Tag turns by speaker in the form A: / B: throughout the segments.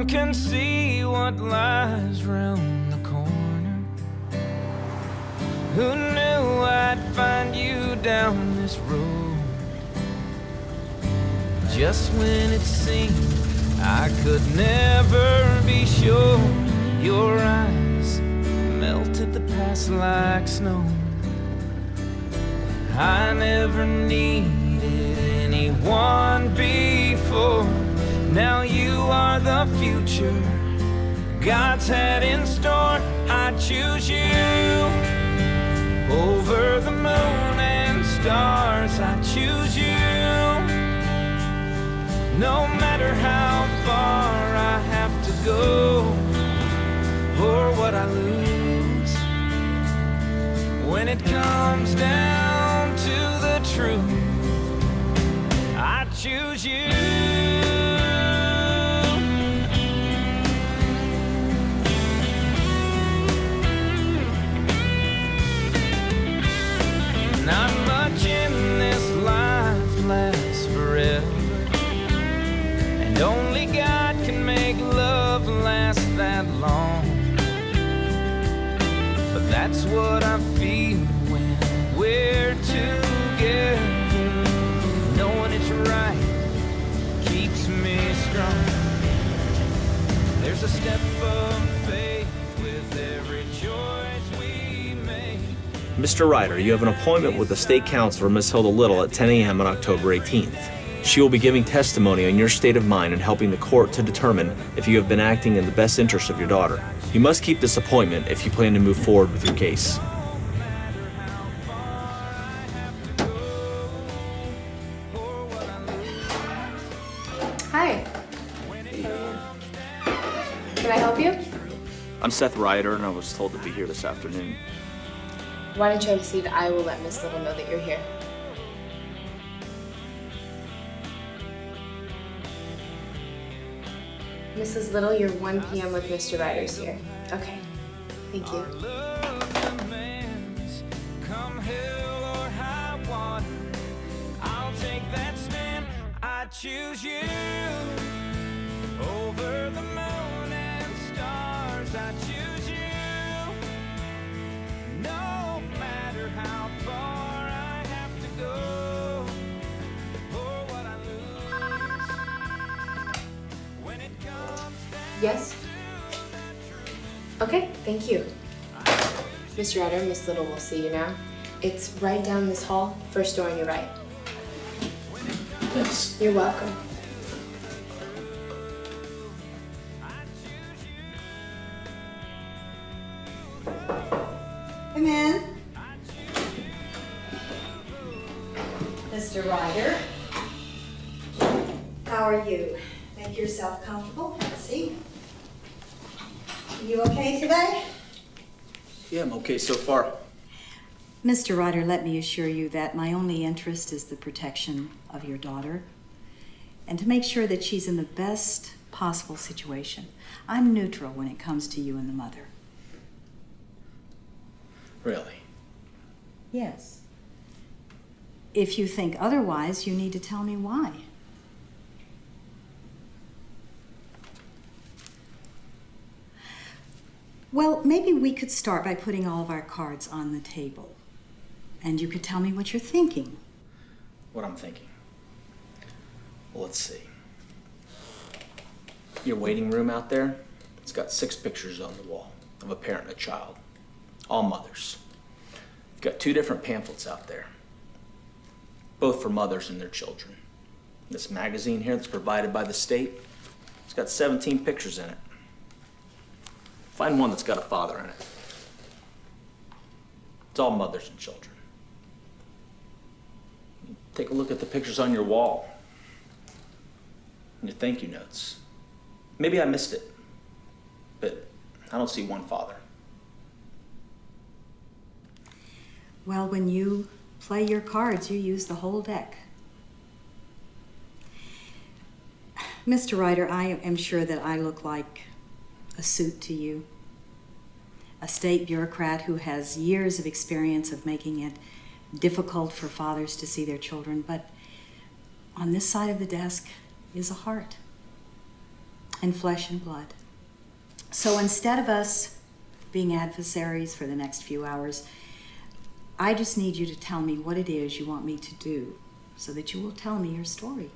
A: can see what lies round the corner. Who knew I'd find you down this road? Just when it seemed I could never be sure, your eyes melted the past like snow. I never needed anyone before. Now you are the future God's had in store. I choose you over the moon and stars. I choose you. No matter how far I have to go or what I lose, when it comes down to the truth, I choose you. Not much in this life lasts forever, and only God can make love last that long. But that's what I feel when we're together. Knowing it's right keeps me strong. There's a step of faith with every choice we make.
B: Mr. Ryder, you have an appointment with the State Counselor, Ms. Hilda Little, at 10 a.m. on October 18th. She will be giving testimony on your state of mind and helping the court to determine if you have been acting in the best interest of your daughter. You must keep this appointment if you plan to move forward with your case.
C: Hi. Can I help you?
B: I'm Seth Ryder, and I was told to be here this afternoon.
C: Why don't you have a seat? I will let Miss Little know that you're here. Mrs. Little, your 1 p.m. with Mr. Ryder's here. Okay. Thank you.
A: Come hell or high water, I'll take that stand. I choose you over the moon and stars. I choose you. No matter how far I have to go or what I lose, when it comes down.
C: Yes? Okay, thank you. Mr. Ryder, Miss Little will see you now. It's right down this hall, first door on your right.
B: Thanks.
C: You're welcome.
D: Come in. Mr. Ryder. How are you? Make yourself comfortable. Have a seat. You okay today?
B: Yeah, I'm okay so far.
D: Mr. Ryder, let me assure you that my only interest is the protection of your daughter and to make sure that she's in the best possible situation. I'm neutral when it comes to you and the mother.
B: Really?
D: Yes. If you think otherwise, you need to tell me why. Well, maybe we could start by putting all of our cards on the table. And you could tell me what you're thinking.
B: What I'm thinking? Well, let's see. Your waiting room out there, it's got 6 pictures on the wall of a parent and a child. All mothers. You've got 2 different pamphlets out there, both for mothers and their children. This magazine here that's provided by the state, it's got 17 pictures in it. Find one that's got a father in it. It's all mothers and children. Take a look at the pictures on your wall and your thank you notes. Maybe I missed it, but I don't see one father.
D: Well, when you play your cards, you use the whole deck. Mr. Ryder, I am sure that I look like a suit to you. A state bureaucrat who has years of experience of making it difficult for fathers to see their children, but on this side of the desk is a heart. in flesh and blood. So instead of us being adversaries for the next few hours, I just need you to tell me what it is you want me to do so that you will tell me your story.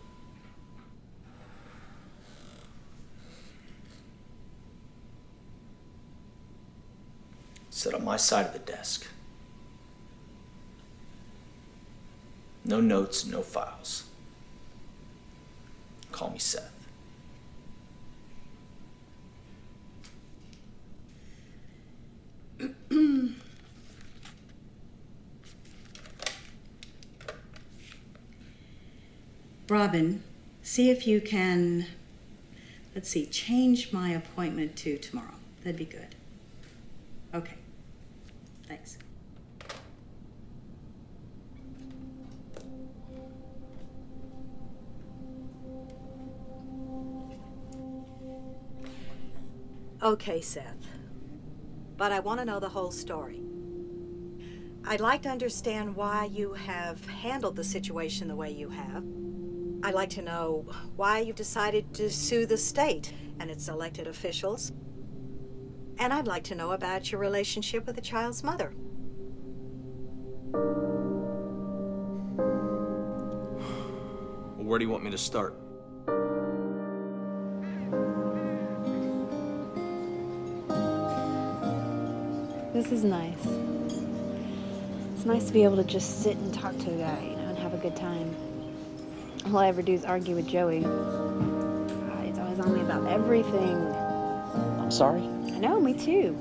B: Sit on my side of the desk. No notes, no files. Call me Seth.
D: Robin, see if you can, let's see, change my appointment to tomorrow. That'd be good. Okay. Thanks. Okay, Seth. But I want to know the whole story. I'd like to understand why you have handled the situation the way you have. I'd like to know why you've decided to sue the state and its elected officials. And I'd like to know about your relationship with the child's mother.
B: Well, where do you want me to start?
E: This is nice. It's nice to be able to just sit and talk to a guy, and have a good time. All I ever do is argue with Joey. He's always on me about everything.
B: I'm sorry?
E: I know, me too.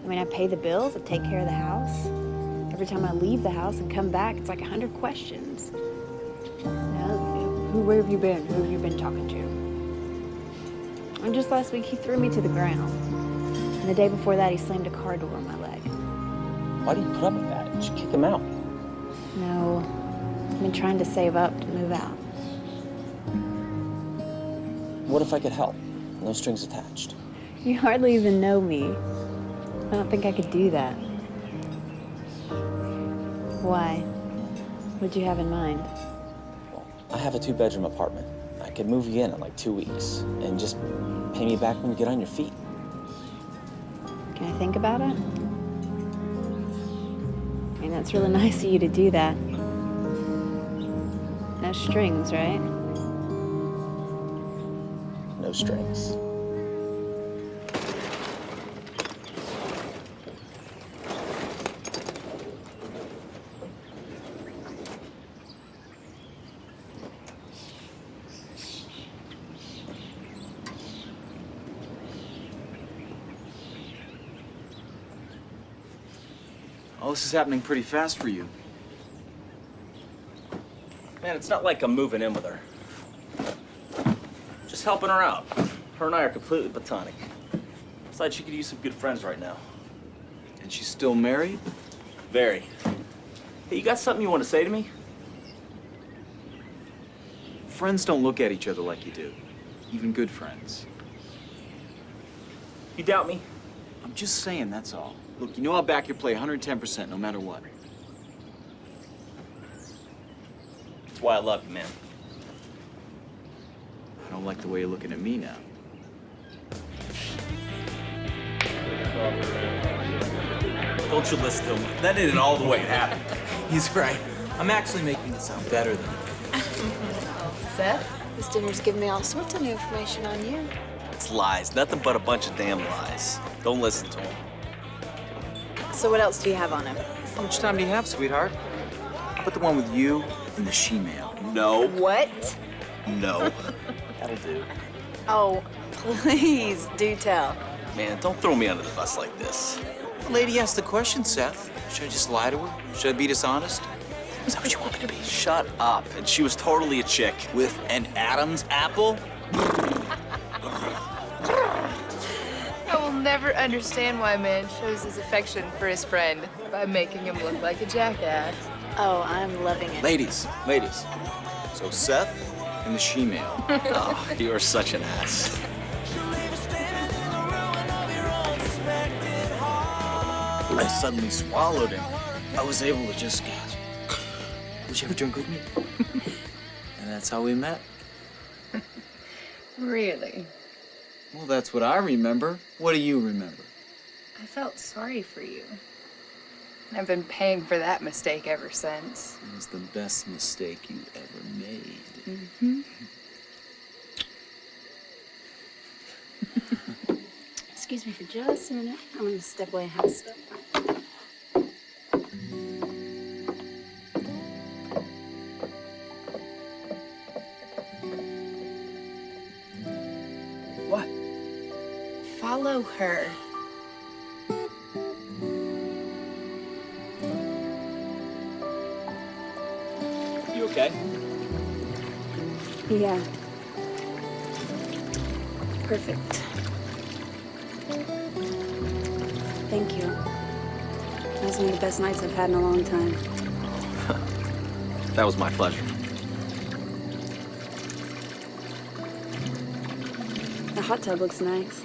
E: I mean, I pay the bills, I take care of the house. Every time I leave the house and come back, it's like 100 questions. Where have you been? Who have you been talking to? And just last week, he threw me to the ground. And the day before that, he slammed a car door on my leg.
B: Why do you put up with that? You should kick him out.
E: No, I've been trying to save up to move out.
F: What if I could help? No strings attached.
E: You hardly even know me. I don't think I could do that. Why? What'd you have in mind?
F: Well, I have a 2-bedroom apartment. I could move you in like 2 weeks and just pay me back when you get on your feet.
E: Can I think about it? I mean, that's really nice of you to do that. No strings, right?
F: No strings.
G: All this is happening pretty fast for you.
B: Man, it's not like I'm moving in with her. Just helping her out. Her and I are completely platonic. Besides, she could use some good friends right now.
G: And she's still married?
B: Very. Hey, you got something you want to say to me?
G: Friends don't look at each other like you do. Even good friends.
B: You doubt me?
G: I'm just saying, that's all. Look, you know I'll back your play 110% no matter what.
B: That's why I love you, man.
G: I don't like the way you're looking at me now.
H: Don't you listen to him. That isn't all the way it happened. He's right. I'm actually making it sound better than
I: Seth, this dinner's giving me all sorts of new information on you.
H: it's lies. Nothing but a bunch of damn lies. Don't listen to him.
I: So what else do you have on him?
G: How much time do you have, sweetheart? How about the one with you and the she-male?
H: No.
I: What?
H: No. That'll do.
I: Oh, please do tell.
H: Man, don't throw me under the bus like this.
G: The lady asked the question, Seth. Should I just lie to her? Should I be dishonest? Is that what you want me to be?
H: Shut up. And she was totally a chick.
G: With an Adam's apple?
J: I will never understand why a man shows his affection for his friend by making him look like a jackass.
I: Oh, I'm loving it.
G: Ladies. So Seth and the she-male.
H: Oh, you are such an ass.
G: I suddenly swallowed him. I was able to just gasp. Would you ever drink with me? And that's how we met.
J: Really?
G: Well, that's what I remember. What do you remember?
J: I felt sorry for you. I've been paying for that mistake ever since.
G: It was the best mistake you ever made.
J: Mm-hmm.
E: Excuse me for just a minute. I'm gonna step away and have a smoke.
G: What?
J: Follow her.
B: You okay?
E: Yeah. Perfect. Thank you. That's one of the best nights I've had in a long time.
F: That was my pleasure.
E: The hot tub looks nice.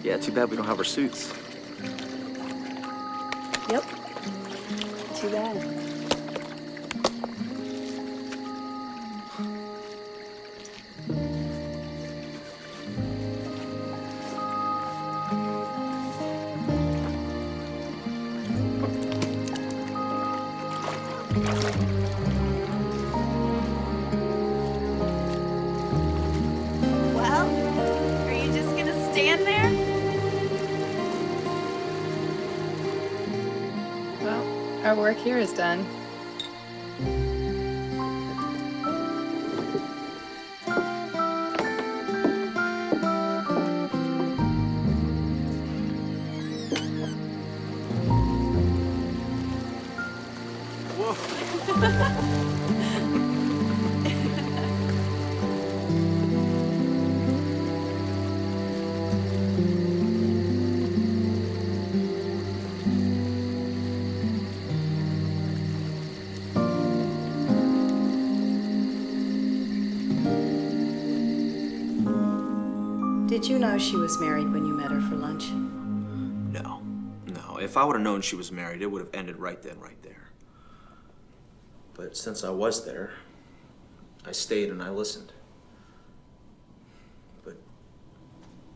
F: Yeah, too bad we don't have our suits.
E: Yep. Too bad.
I: Well, are you just gonna stand there?
J: Well, our work here is done.
D: Did you know she was married when you met her for lunch?
H: No. No. If I would have known she was married, it would have ended right then, right there. But since I was there, I stayed and I listened. But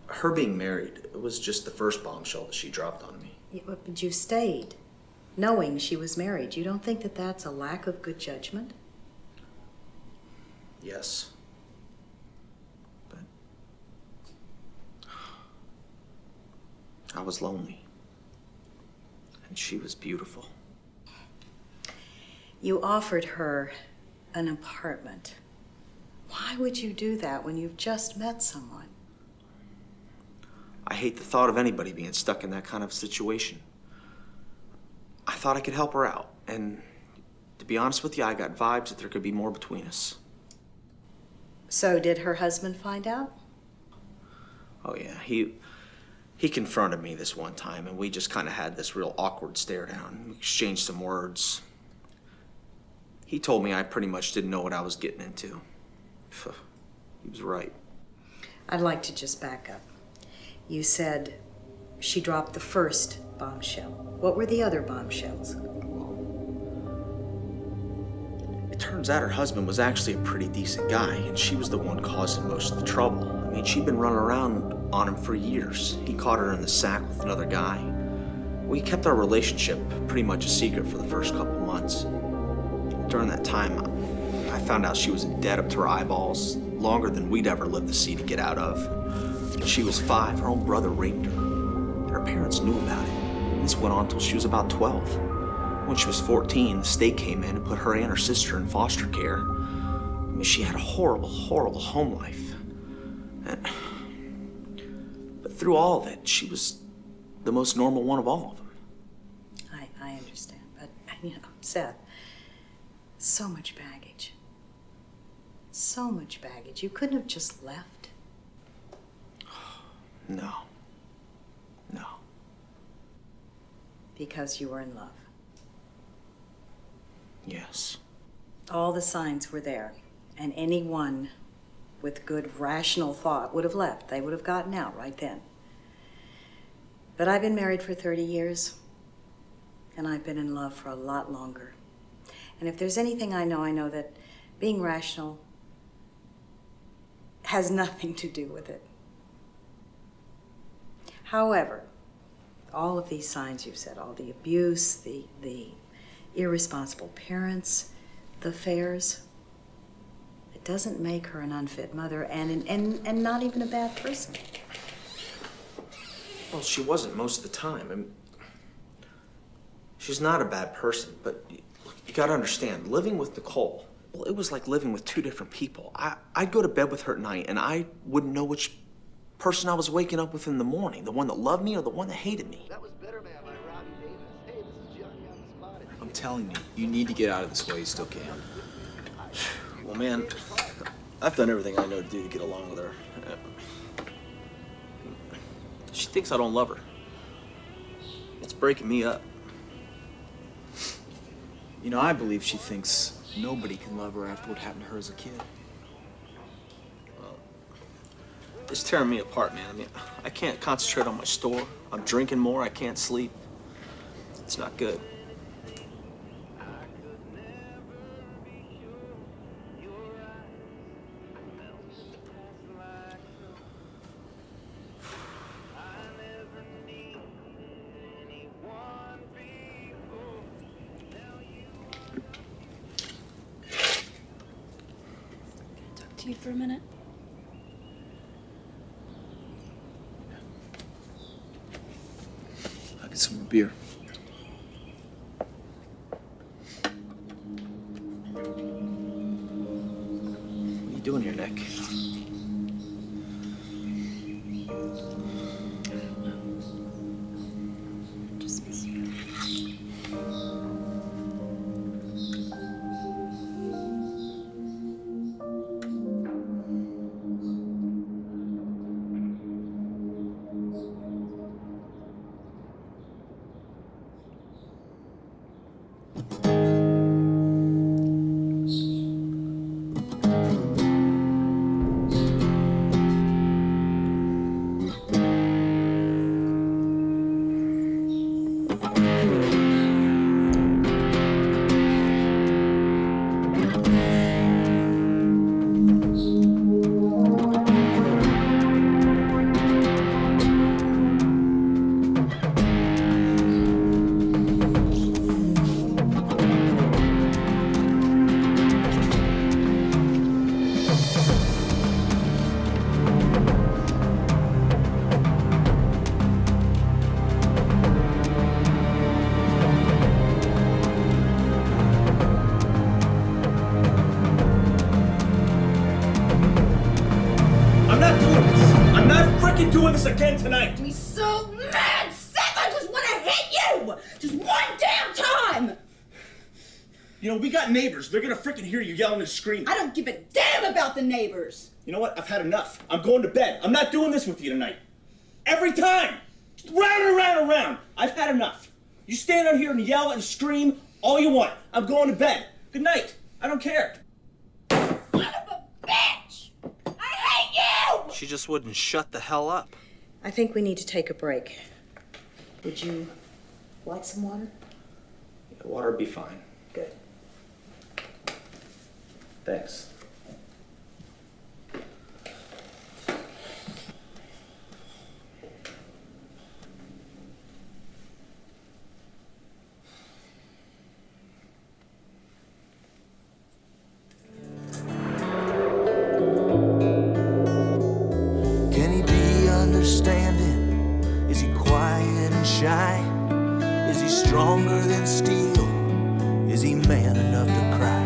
H: her being married, it was just the first bombshell that she dropped on me.
D: Yeah, but you stayed, knowing she was married. You don't think that that's a lack of good judgment?
H: Yes. But I was lonely. And she was beautiful.
D: You offered her an apartment. Why would you do that when you've just met someone?
H: I hate the thought of anybody being stuck in that kind of situation. I thought I could help her out, and to be honest with you, I got vibes that there could be more between us.
D: So did her husband find out?
H: Oh yeah, he confronted me this one time, and we just kind of had this real awkward stare down. We exchanged some words. He told me I pretty much didn't know what I was getting into. He was right.
D: I'd like to just back up. You said she dropped the first bombshell. What were the other bombshells?
H: It turns out her husband was actually a pretty decent guy, and she was the one causing most of the trouble. I mean, she'd been running around on him for years. He caught her in the sack with another guy. We kept our relationship pretty much a secret for the first couple months. During that time, I found out she was in debt up to her eyeballs, longer than we'd ever lived to see to get out of. When she was 5, her own brother raped her. Her parents knew about it. This went on until she was about 12. When she was 14, the state came in and put her and her sister in foster care. I mean, she had a horrible, horrible home life. But through all of it, she was the most normal one of all of them.
D: I understand, but, Seth, so much baggage. So much baggage. You couldn't have just left.
H: No. No.
D: Because you were in love.
H: Yes.
D: All the signs were there, and anyone with good rational thought would have left. They would have gotten out right then. But I've been married for 30 years, and I've been in love for a lot longer. And if there's anything I know that being rational has nothing to do with it. However, all of these signs you've said, all the abuse, the irresponsible parents, the affairs, it doesn't make her an unfit mother and not even a bad person.
H: Well, she wasn't most of the time. I mean, she's not a bad person, but you gotta understand, living with Nicole, well, it was like living with two different people. I'd go to bed with her at night, and I wouldn't know which person I was waking up with in the morning, the one that loved me or the one that hated me.
K: That was Better Man by Robbie Davis. Hey, this is Johnny on the spot.
G: I'm telling you, you need to get out of this while you still can.
H: Well, man, I've done everything I know to do to get along with her. She thinks I don't love her. It's breaking me up.
G: You know, I believe she thinks nobody can love her after what happened to her as a kid.
H: It's tearing me apart, man. I mean, I can't concentrate on my store. I'm drinking more. I can't sleep. It's not good.
E: Talk to you for a minute.
G: I'll get some more beer.
H: What are you doing here, Nick?
E: Just miss you.
B: Doing this again tonight.
L: Me so mad, Seth! I just want to hit you! Just one damn time!
B: You know, we got neighbors. They're gonna freaking hear you yelling and screaming.
L: I don't give a damn about the neighbors!
B: You know what? I've had enough. I'm going to bed. I'm not doing this with you tonight. Every time! Just round and round and round. I've had enough. You stand out here and yell and scream all you want. I'm going to bed. Good night. I don't care.
L: Son of a bitch! I hate you!
H: She just wouldn't shut the hell up.
D: I think we need to take a break. Would you like some water?
B: Yeah, water would be fine.
D: Good.
B: Thanks.
A: Can he be understanding? Is he quiet and shy? Is he stronger than steel? Is he man enough to cry?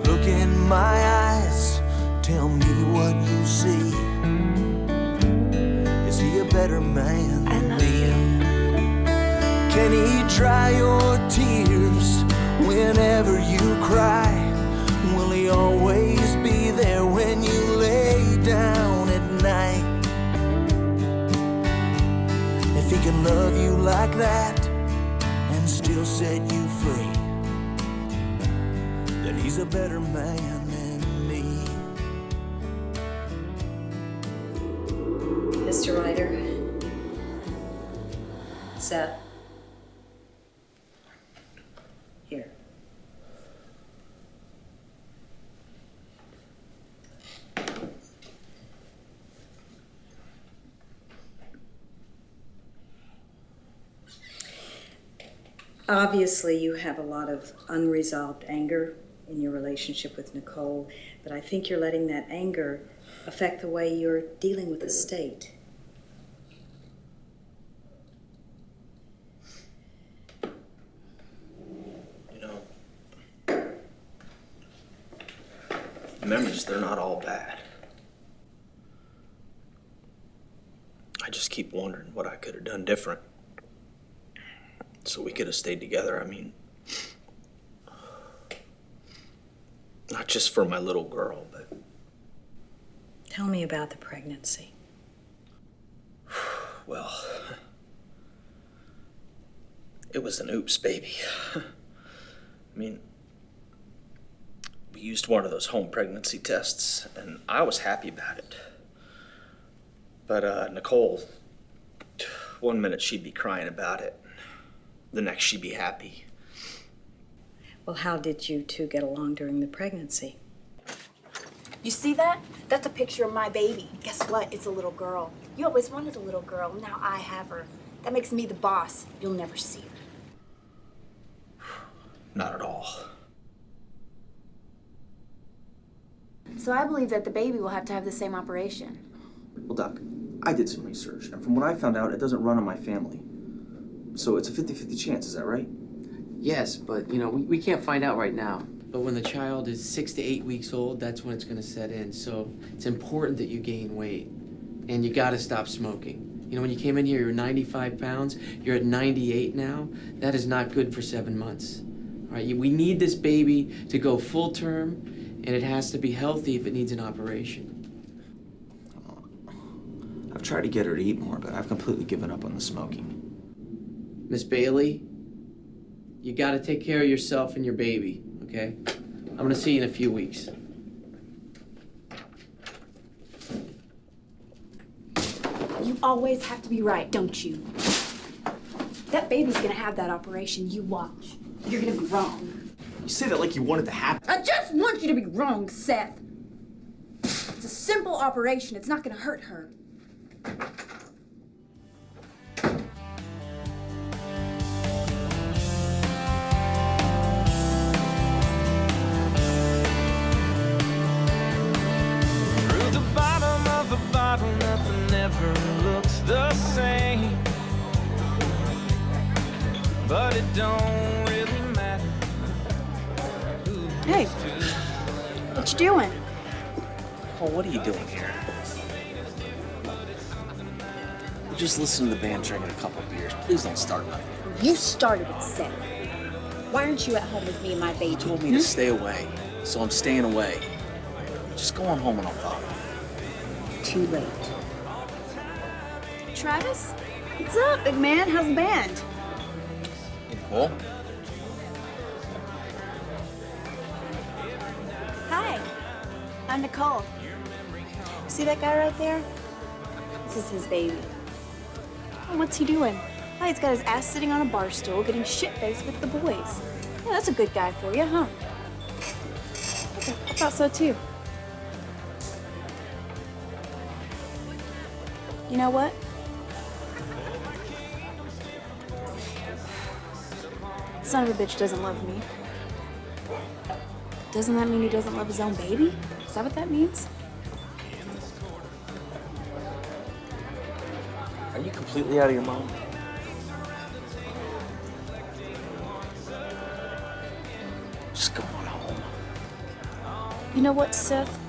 A: Look in my eyes, tell me what you see. Is he a better man than me? Can he dry your tears whenever you cry? Will he always be there when you lay down at night? If he can love you like that and still set you free, then he's a better man than me.
D: Mr. Ryder. Seth. Here. Obviously, you have a lot of unresolved anger in your relationship with Nicole, but I think you're letting that anger affect the way you're dealing with the state.
H: You know, the memories, they're not all bad. I just keep wondering what I could have done different so we could have stayed together. I mean, not just for my little girl, but...
D: Tell me about the pregnancy.
H: Well, it was an oops baby. I mean, we used one of those home pregnancy tests, and I was happy about it. But Nicole, one minute she'd be crying about it, the next she'd be happy.
D: Well, how did you two get along during the pregnancy?
I: You see that? That's a picture of my baby. Guess what? It's a little girl. You always wanted a little girl. Now I have her. That makes me the boss. You'll never see her.
H: Not at all.
I: So I believe that the baby will have to have the same operation.
G: Well, Doc, I did some research, and from what I found out, it doesn't run in my family. So it's a 50-50 chance, is that right?
M: Yes, but, you know, we can't find out right now. But when the child is 6 to 8 weeks old, that's when it's going to set in. So it's important that you gain weight. And you got to stop smoking. You know, when you came in here, you were 95 pounds. You're at 98 now. That is not good for 7 months. All right, we need this baby to go full term, and it has to be healthy if it needs an operation.
G: I've tried to get her to eat more, but I've completely given up on the smoking.
M: Miss Bailey, you got to take care of yourself and your baby. Okay? I'm gonna see you in a few weeks.
I: You always have to be right, don't you? That baby's gonna have that operation. You watch. You're gonna be wrong.
G: You say that like you want it to happen.
I: I just want you to be wrong, Seth. It's a simple operation. It's not gonna hurt her.
A: Nothing ever looks the same, but it don't really matter.
I: Hey, what you doing?
H: Oh, what are you doing here? We're just listening to the band, drinking a couple beers. Please don't start nothing.
I: You started it, Seth. Why aren't you at home with me and my baby?
H: You told me to stay away, so I'm staying away. Just go on home and I'll bother you.
I: Too late. Travis? What's up, big man? How's the band?
H: Well,
I: Hi, I'm Nicole. See that guy right there? This is his baby. Oh, what's he doing? Oh, he's got his ass sitting on a bar stool getting shit-faced with the boys. Yeah, that's a good guy for you, huh? Okay, I thought so too. You know what? Son of a bitch doesn't love me. Doesn't that mean he doesn't love his own baby? Is that what that means?
H: are you completely out of your mind? Just go on home.
I: You know what, Seth?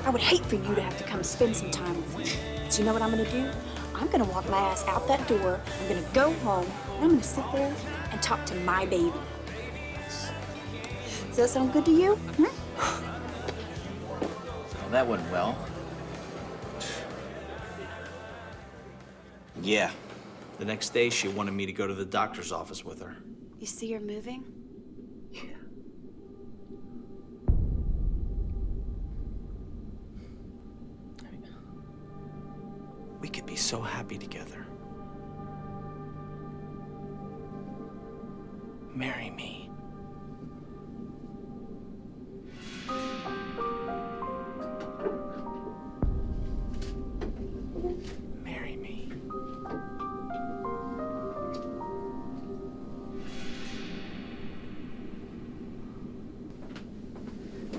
I: I would hate for you to have to come spend some time with me. So you know what I'm gonna do? I'm gonna walk my ass out that door, I'm gonna go home, and I'm gonna sit there and talk to my baby. Does that sound good to you?
F: Well, that went well.
H: Yeah. The next day, she wanted me to go to the doctor's office with her.
I: You see her moving?
H: We could be so happy together. Marry me. Marry me.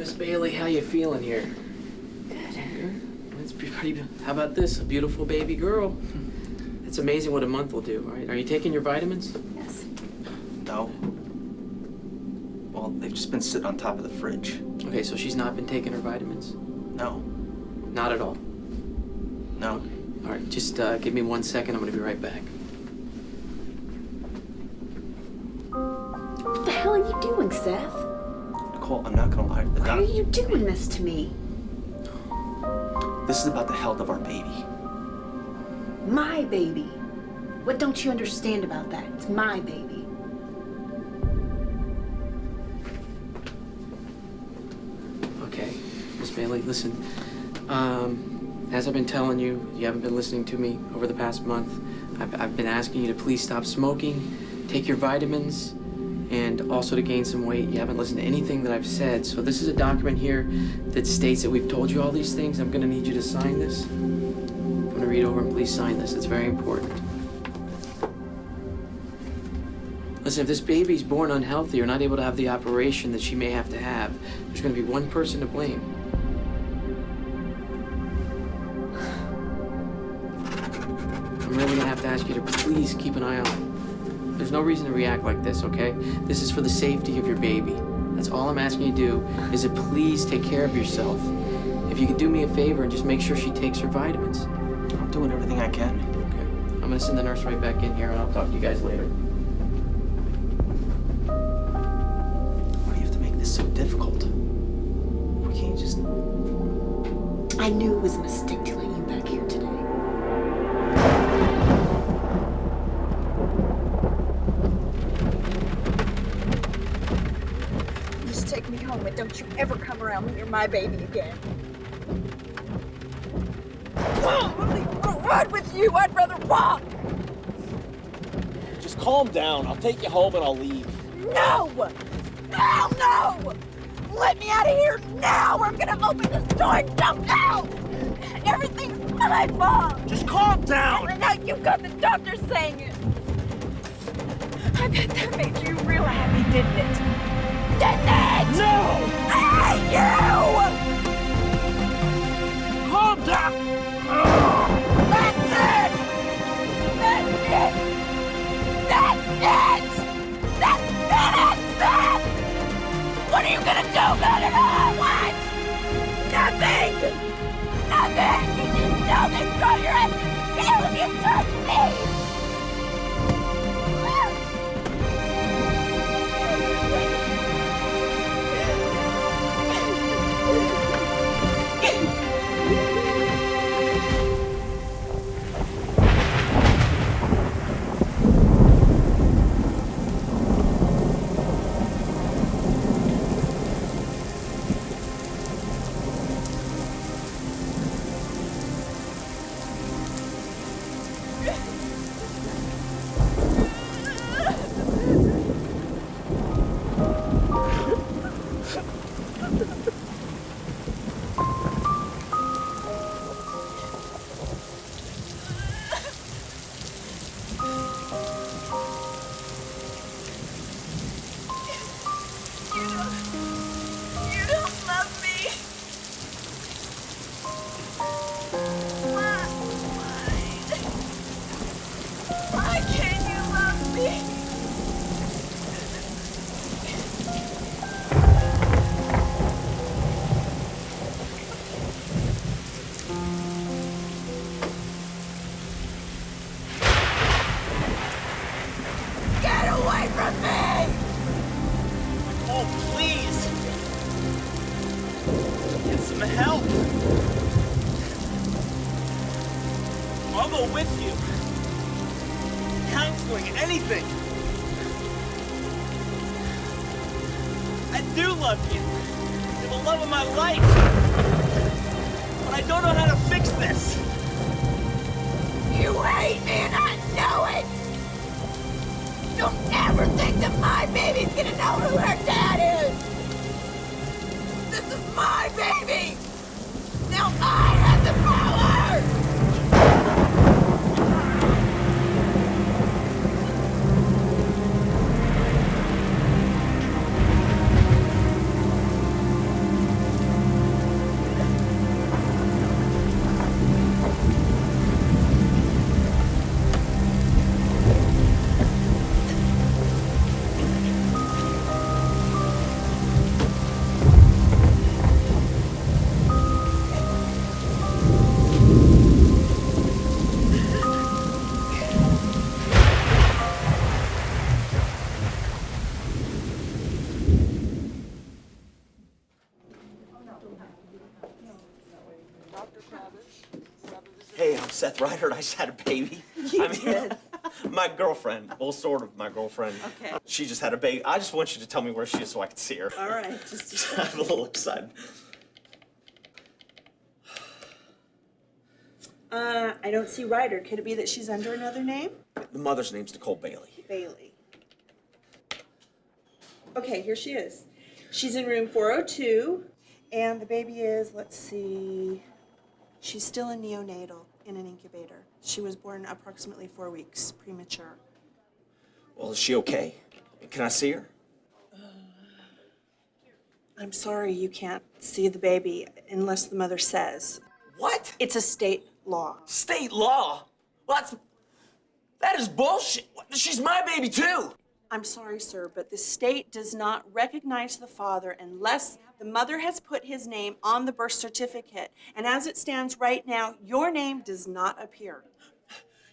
M: Miss Bailey, how you feeling here? Good. It's pretty. How about this? A beautiful baby girl. It's amazing what a month will do, right? Are you taking your vitamins?
I: Yes.
H: No. Well, they've just been sitting on top of the fridge.
M: Okay, so she's not been taking her vitamins?
H: No.
M: Not at all.
H: No.
M: All right, just give me 1 second. I'm gonna be right back.
I: What the hell are you doing, Seth?
H: Nicole, I'm not gonna lie to the
I: Why are you doing this to me?
H: This is about the health of our baby.
I: My baby. What don't you understand about that? It's my baby.
M: Okay, Miss Bailey, listen. As I've been telling you, you haven't been listening to me over the past month. I've been asking you to please stop smoking, take your vitamins, and also to gain some weight. You haven't listened to anything that I've said. So this is a document here that states that we've told you all these things. I'm gonna need you to sign this. I'm gonna read over and please sign this. It's very important. Listen, if this baby's born unhealthy or not able to have the operation that she may have to have, there's gonna be one person to blame. I'm really gonna have to ask you to please keep an eye on it. There's no reason to react like this, okay? This is for the safety of your baby. That's all I'm asking you to do, is to please take care of yourself. If you could do me a favor and just make sure she takes her vitamins.
H: I'm doing everything I can.
M: Okay. I'm gonna send the nurse right back in here and I'll talk to you guys later.
H: Why do you have to make this so difficult? We can't just...
I: I knew it was a mistake to let you back here today. Just take me home and don't you ever come around me or my baby again. I'll ride with you. I'd rather walk.
G: Just calm down. I'll take you home and I'll leave.
I: No! Hell no! Let me out of here now or I'm gonna open this door and jump out! Everything's my fault!
G: Just calm down!
I: And now you've got the doctor saying it! I bet that made you real happy, didn't it? Didn't it?
G: No!
I: I hate you!
G: Calm down!
I: That's it! That's it! That's it! That's it, Seth! What are you gonna do about it all? What? Nothing! Nothing! You know they throw your ass in jail if you touch me!
G: I'll go with you. Counseling, anything. I do love you. You're the love of my life. But I don't know how to fix this.
I: You hate me and I know it! Don't ever think that my baby's gonna know who her dad is! This is my baby! Now I have the power!
H: Seth Ryder and I just had a baby.
N: You did?
H: My girlfriend, well, sort of my girlfriend.
N: Okay.
H: She just had a baby. I just want you to tell me where she is so I can see her.
N: All right, just a second.
H: I'm a little excited.
N: I don't see Ryder. Could it be that she's under another name?
H: The mother's name's Nicole Bailey.
N: Bailey. Okay, here she is. She's in room 402, and the baby is, let's see, she's still in neonatal, in an incubator. She was born approximately 4 weeks, premature.
H: Well, is she okay? Can I see her?
N: I'm sorry you can't see the baby unless the mother says.
H: What?
N: It's a state law.
H: State law? Well, that is bullshit. She's my baby too.
N: I'm sorry, sir, but the state does not recognize the father unless the mother has put his name on the birth certificate. And as it stands right now, your name does not appear.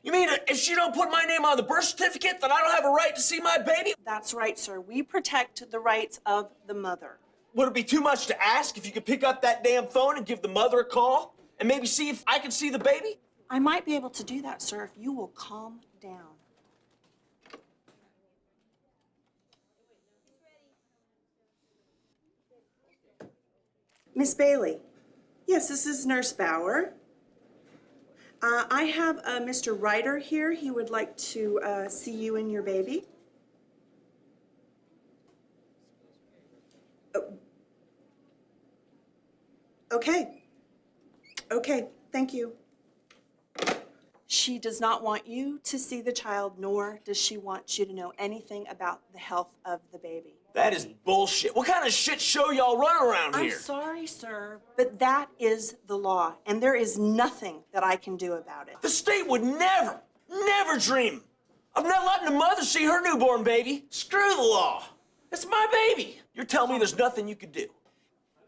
H: You mean if she don't put my name on the birth certificate, then I don't have a right to see my baby?
N: That's right, sir. We protect the rights of the mother.
H: Would it be too much to ask if you could pick up that damn phone and give the mother a call and maybe see if I can see the baby?
N: I might be able to do that, sir, if you will calm down. Miss Bailey. Yes, this is Nurse Bauer. I have Mr. Ryder here. He would like to see you and your baby. Okay. Okay, thank you. She does not want you to see the child, nor does she want you to know anything about the health of the baby.
H: That is bullshit. What kind of shit show y'all run around here?
N: I'm sorry, sir, but that is the law, and there is nothing that I can do about it.
H: The state would never dream of not letting the mother see her newborn baby. Screw the law. It's my baby. You're telling me there's nothing you could do?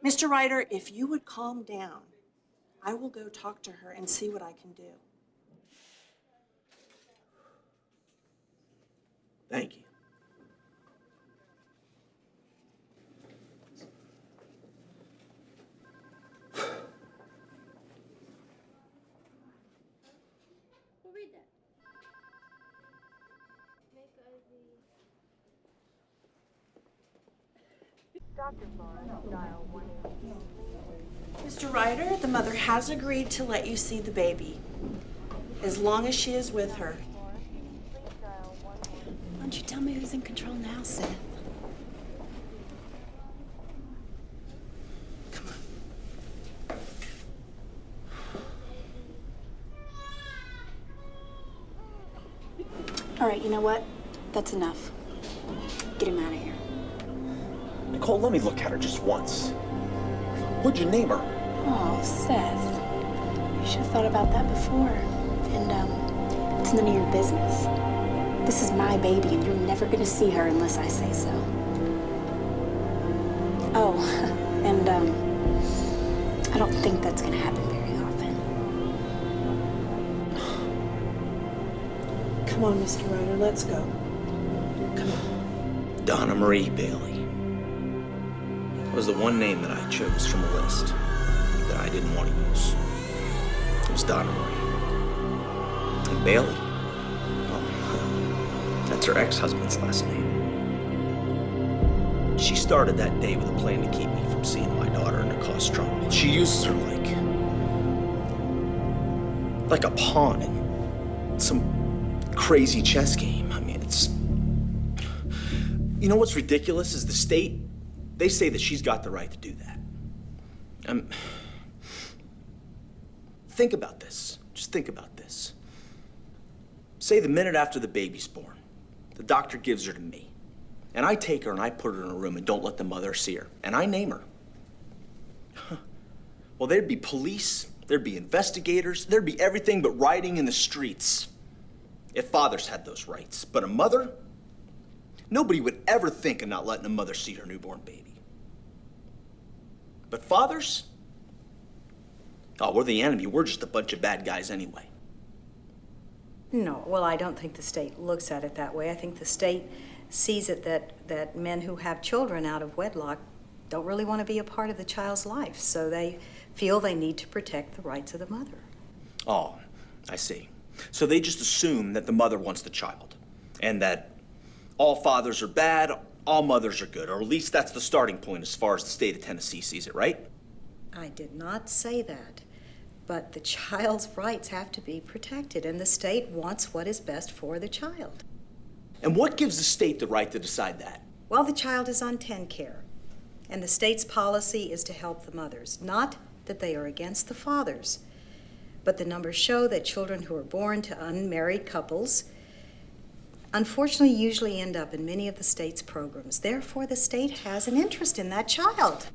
N: Mr. Ryder, if you would calm down, I will go talk to her and see what I can do.
H: Thank you.
I: We'll read that.
N: Mr. Ryder, the mother has agreed to let you see the baby, as long as she is with her.
I: Why don't you tell me who's in control now, Seth? All right, you know what? That's enough. Get him out of here.
H: Nicole, let me look at her just once. What'd you name her?
I: Oh, Seth. You should have thought about that before. And, it's none of your business. This is my baby, and you're never gonna see her unless I say so. Oh, and, I don't think that's gonna happen very often.
N: Come on, Mr. Ryder, let's go. Come on.
H: Donna Marie Bailey. Was the one name that I chose from a list that I didn't want to use. It was Donna Marie. And Bailey? Oh, that's her ex-husband's last name. She started that day with a plan to keep me from seeing my daughter and to cause trouble. She uses her like a pawn in some crazy chess game. I mean, it's... You know what's ridiculous is the state, they say that she's got the right to do that. Think about this. Just think about this. Say the minute after the baby's born, the doctor gives her to me, and I take her and I put her in a room and don't let the mother see her, and I name her. Well, there'd be police, there'd be investigators, there'd be everything but rioting in the streets if fathers had those rights. But a mother? Nobody would ever think of not letting a mother see her newborn baby. But fathers? Oh, we're the enemy. We're just a bunch of bad guys anyway.
D: No, well, I don't think the state looks at it that way. I think the state sees it that men who have children out of wedlock don't really want to be a part of the child's life, so they feel they need to protect the rights of the mother.
H: Oh, I see. So they just assume that the mother wants the child, and that all fathers are bad, all mothers are good, or at least that's the starting point as far as the state of Tennessee sees it, right?
D: I did not say that. But the child's rights have to be protected, and the state wants what is best for the child.
H: And what gives the state the right to decide that?
D: Well, the child is on TennCare, and the state's policy is to help the mothers, not that they are against the fathers. But the numbers show that children who are born to unmarried couples unfortunately usually end up in many of the state's programs. Therefore, the state has an interest in that child.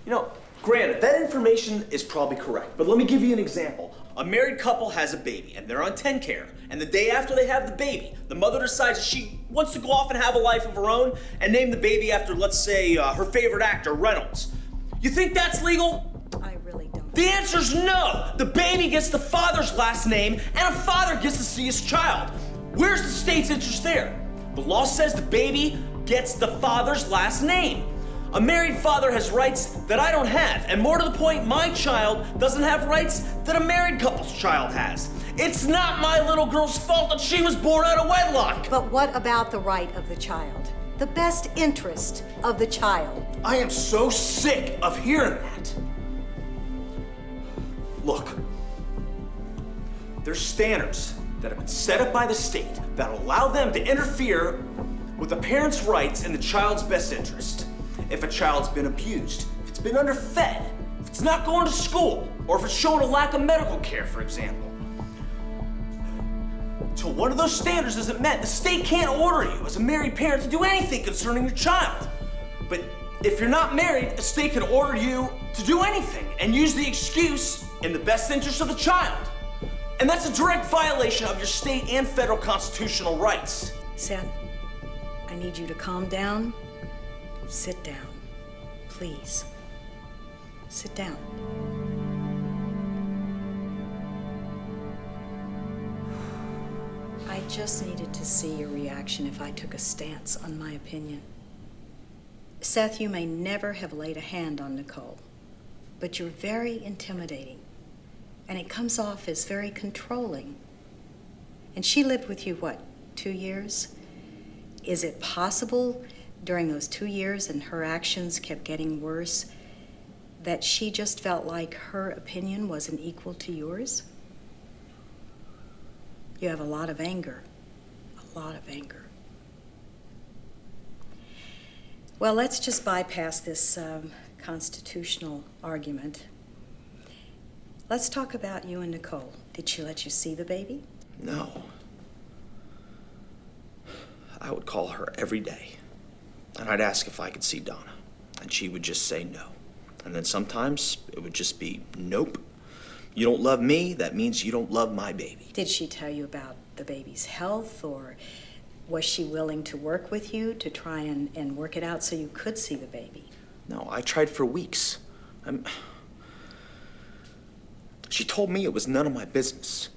H: You know, granted, that information is probably correct, but let me give you an example. A married couple has a baby, and they're on TennCare, and the day after they have the baby, the mother decides she wants to go off and have a life of her own and name the baby after, let's say, her favorite actor, Reynolds. You think that's legal?
D: I really don't.
H: The answer's no! The baby gets the father's last name, and a father gets to see his child. Where's the state's interest there? The law says the baby gets the father's last name. A married father has rights that I don't have, and more to the point, my child doesn't have rights that a married couple's child has. It's not my little girl's fault that she was born out of wedlock.
D: But what about the right of the child? The best interest of the child?
H: I am so sick of hearing that. Look, there's standards that have been set up by the state that allow them to interfere with the parent's rights in the child's best interest. If a child's been abused, if it's been underfed, if it's not going to school, or if it's showing a lack of medical care, for example. Till one of those standards isn't met, the state can't order you as a married parent to do anything concerning your child. But if you're not married, the state can order you to do anything and use the excuse in the best interest of the child. And that's a direct violation of your state and federal constitutional rights.
D: Seth, I need you to calm down. Sit down, please. Sit down. I just needed to see your reaction if I took a stance on my opinion. Seth, you may never have laid a hand on Nicole, but you're very intimidating, and it comes off as very controlling. And she lived with you, what, 2 years? Is it possible during those 2 years and her actions kept getting worse that she just felt like her opinion wasn't equal to yours? You have a lot of anger, a lot of anger. Well, let's just bypass this constitutional argument. Let's talk about you and Nicole. Did she let you see the baby?
H: No. I would call her every day, and I'd ask if I could see Donna, and she would just say no. And then sometimes it would just be, nope. You don't love me, that means you don't love my baby.
D: Did she tell you about the baby's health, or was she willing to work with you to try and work it out so you could see the baby?
H: No, I tried for weeks. She told me it was none of my business.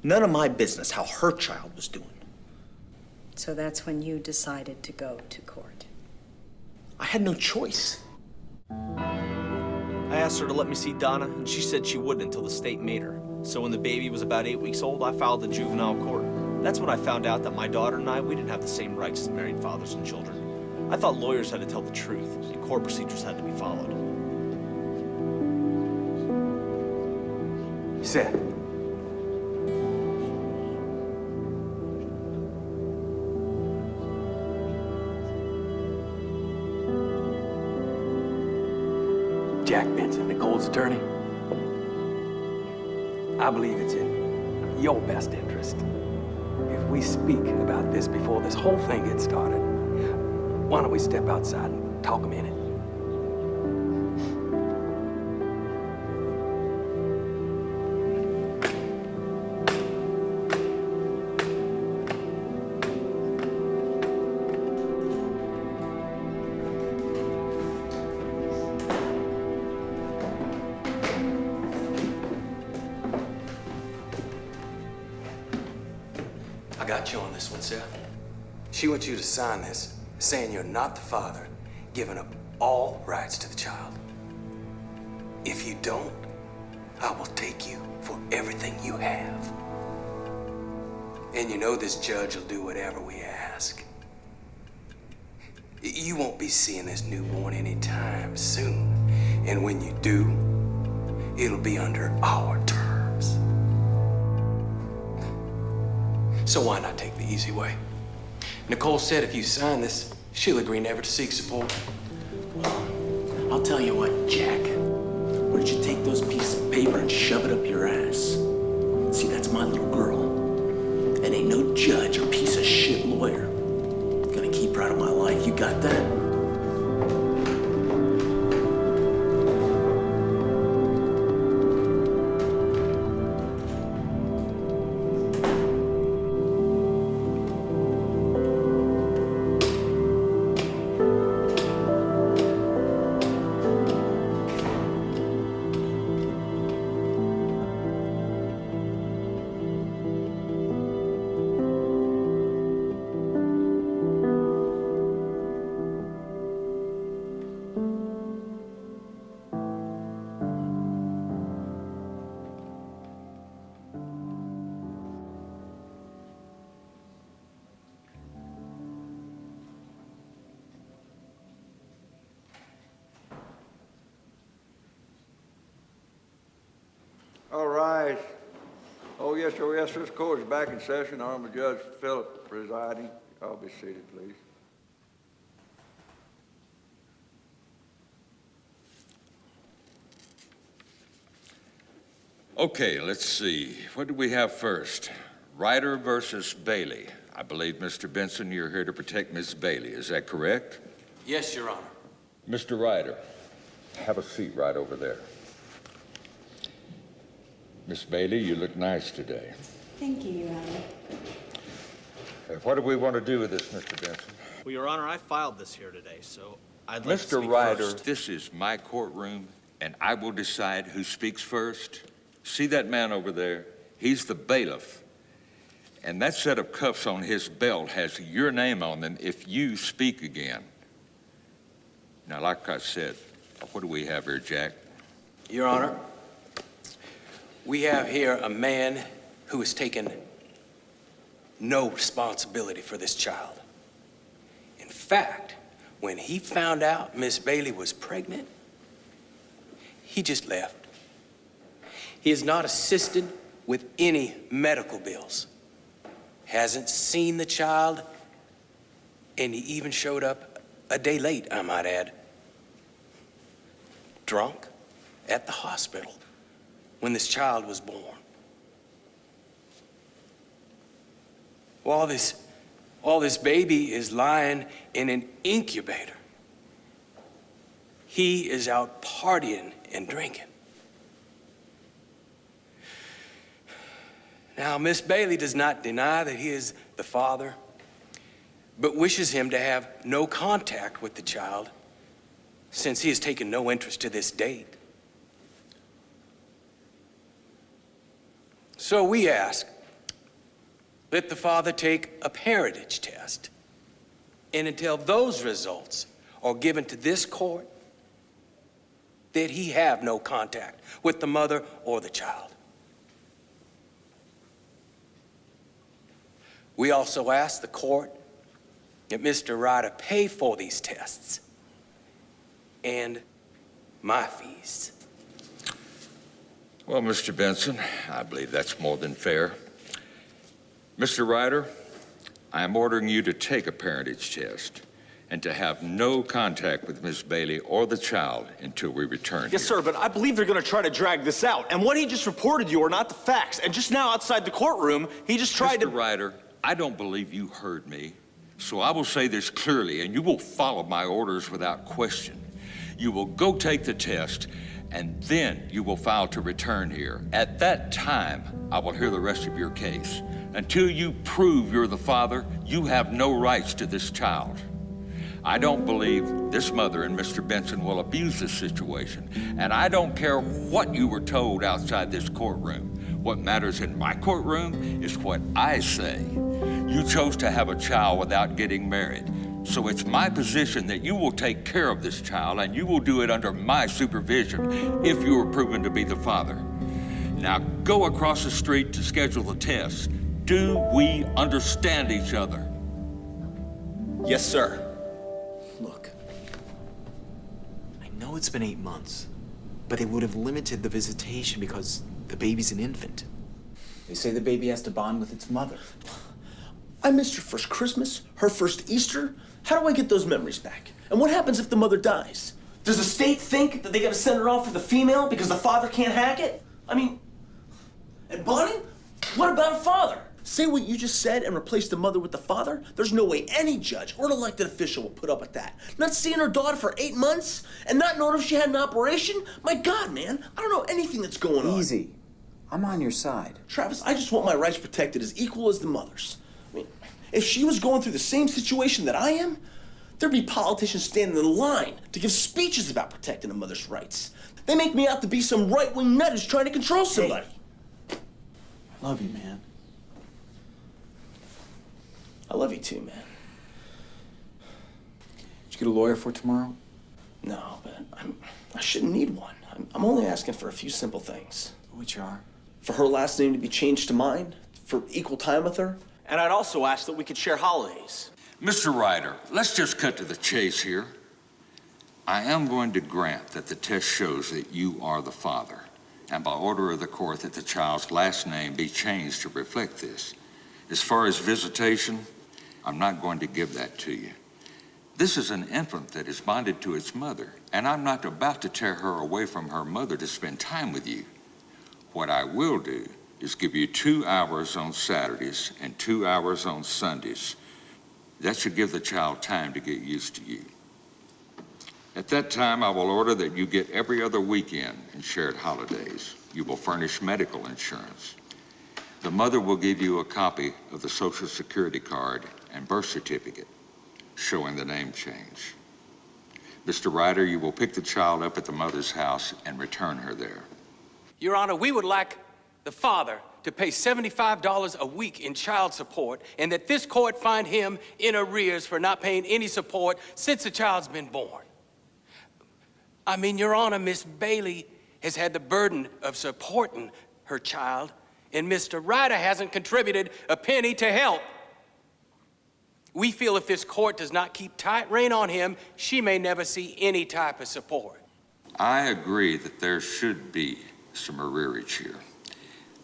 H: None of my business how her child was doing.
D: So that's when you decided to go to court.
H: I had no choice. I asked her to let me see Donna, and she said she wouldn't until the state made her. So when the baby was about 8 weeks old, I filed in juvenile court. That's when I found out that my daughter and I, we didn't have the same rights as married fathers and children. I thought lawyers had to tell the truth, and court procedures had to be followed.
O: Seth. Jack Benson, Nicole's attorney. I believe it's in your best interest if we speak about this before this whole thing gets started. Why don't we step outside and talk a minute?
P: I got you on this one, Seth. She wants you to sign this, saying you're not the father, giving up all rights to the child. If you don't, I will take you for everything you have. And you know this judge will do whatever we ask. You won't be seeing this newborn anytime soon. And when you do, it'll be under our terms. So why not take the easy way? Nicole said if you sign this, she'll agree never to seek support.
B: I'll tell you what, Jack. Why don't you take those pieces of paper and shove it up your ass? See, that's my little girl. And ain't no judge or piece of shit lawyer gonna keep her out of my life. You got that?
Q: All right. Oh, yes, this court is back in session. Honorable Judge Phillip presiding. I'll be seated, please.
R: Okay, let's see. What do we have first? Ryder versus Bailey. I believe, Mr. Benson, you're here to protect Miss Bailey. Is that correct?
P: Yes, Your Honor.
R: Mr. Ryder, have a seat right over there. Miss Bailey, you look nice today.
D: Thank you, Your Honor.
R: What do we want to do with this, Mr. Benson?
H: Well, Your Honor, I filed this here today, so I'd like to
R: Mr.
H: speak
R: Ryder,
H: first.
R: this is my courtroom, and I will decide who speaks first. See that man over there? He's the bailiff. And that set of cuffs on his belt has your name on them if you speak again. Now, like I said, what do we have here, Jack?
P: Your Honor, we have here a man who has taken no responsibility for this child. In fact, when he found out Miss Bailey was pregnant, he just left. He has not assisted with any medical bills, hasn't seen the child, and he even showed up a day late, I might add, drunk at the hospital when this child was born. While this baby is lying in an incubator, he is out partying and drinking. Now, Miss Bailey does not deny that he is the father, but wishes him to have no contact with the child since he has taken no interest to this date. So we ask that the father take a parentage test, and until those results are given to this court, that he have no contact with the mother or the child. We also ask the court that Mr. Ryder pay for these tests and my fees.
R: Well, Mr. Benson, I believe that's more than fair. Mr. Ryder, I am ordering you to take a parentage test and to have no contact with Miss Bailey or the child until we return.
H: Yes, sir, but I believe they're going to try to drag this out. And what he just reported you are not the facts. And just now outside the courtroom, he just tried to...
R: Mr. Ryder, I don't believe you heard me, so I will say this clearly, and you will follow my orders without question. You will go take the test, and then you will file to return here. At that time, I will hear the rest of your case. Until you prove you're the father, you have no rights to this child. I don't believe this mother and Mr. Benson will abuse this situation, and I don't care what you were told outside this courtroom. What matters in my courtroom is what I say. You chose to have a child without getting married. So it's my position that you will take care of this child and you will do it under my supervision if you are proven to be the father. Now go across the street to schedule the test. Do we understand each other?
H: Yes, sir. Look, I know it's been 8 months, but they would have limited the visitation because the baby's an infant.
B: They say the baby has to bond with its mother.
S: I missed her first Christmas, her first Easter. How do I get those memories back? And what happens if the mother dies? Does the state think that they gotta send her off with the female because the father can't hack it? I mean, and Bonnie? What about a father? Say what you just said and replace the mother with the father? There's no way any judge or an elected official will put up with that. Not seeing her daughter for 8 months and not knowing if she had an operation? My God, man, I don't know anything that's going on.
B: Easy. I'm on your side.
S: Travis, I just want my rights protected as equal as the mother's. I mean, if she was going through the same situation that I am, there'd be politicians standing in line to give speeches about protecting a mother's rights. They make me out to be some right-wing nut who's trying to control somebody.
B: I love you, man.
S: I love you too, man.
B: Did you get a lawyer for tomorrow?
S: No, but I shouldn't need one. I'm only asking for a few simple things.
B: Which are?
S: For her last name to be changed to mine, for equal time with her. And I'd also ask that we could share holidays.
R: Mr. Ryder, let's just cut to the chase here. I am going to grant that the test shows that you are the father, and by order of the court that the child's last name be changed to reflect this. As far as visitation, I'm not going to give that to you. This is an infant that is bonded to its mother, and I'm not about to tear her away from her mother to spend time with you. What I will do is give you 2 hours on Saturdays and 2 hours on Sundays. That should give the child time to get used to you. At that time, I will order that you get every other weekend and shared holidays. You will furnish medical insurance. The mother will give you a copy of the Social Security card and birth certificate showing the name change. Mr. Ryder, you will pick the child up at the mother's house and return her there.
P: Your Honor, we would like the father to pay $75 a week in child support, and that this court find him in arrears for not paying any support since the child's been born. I mean, Your Honor, Miss Bailey has had the burden of supporting her child, and Mr. Ryder hasn't contributed a penny to help. We feel if this court does not keep tight rein on him, she may never see any type of support.
R: I agree that there should be some arrearage here.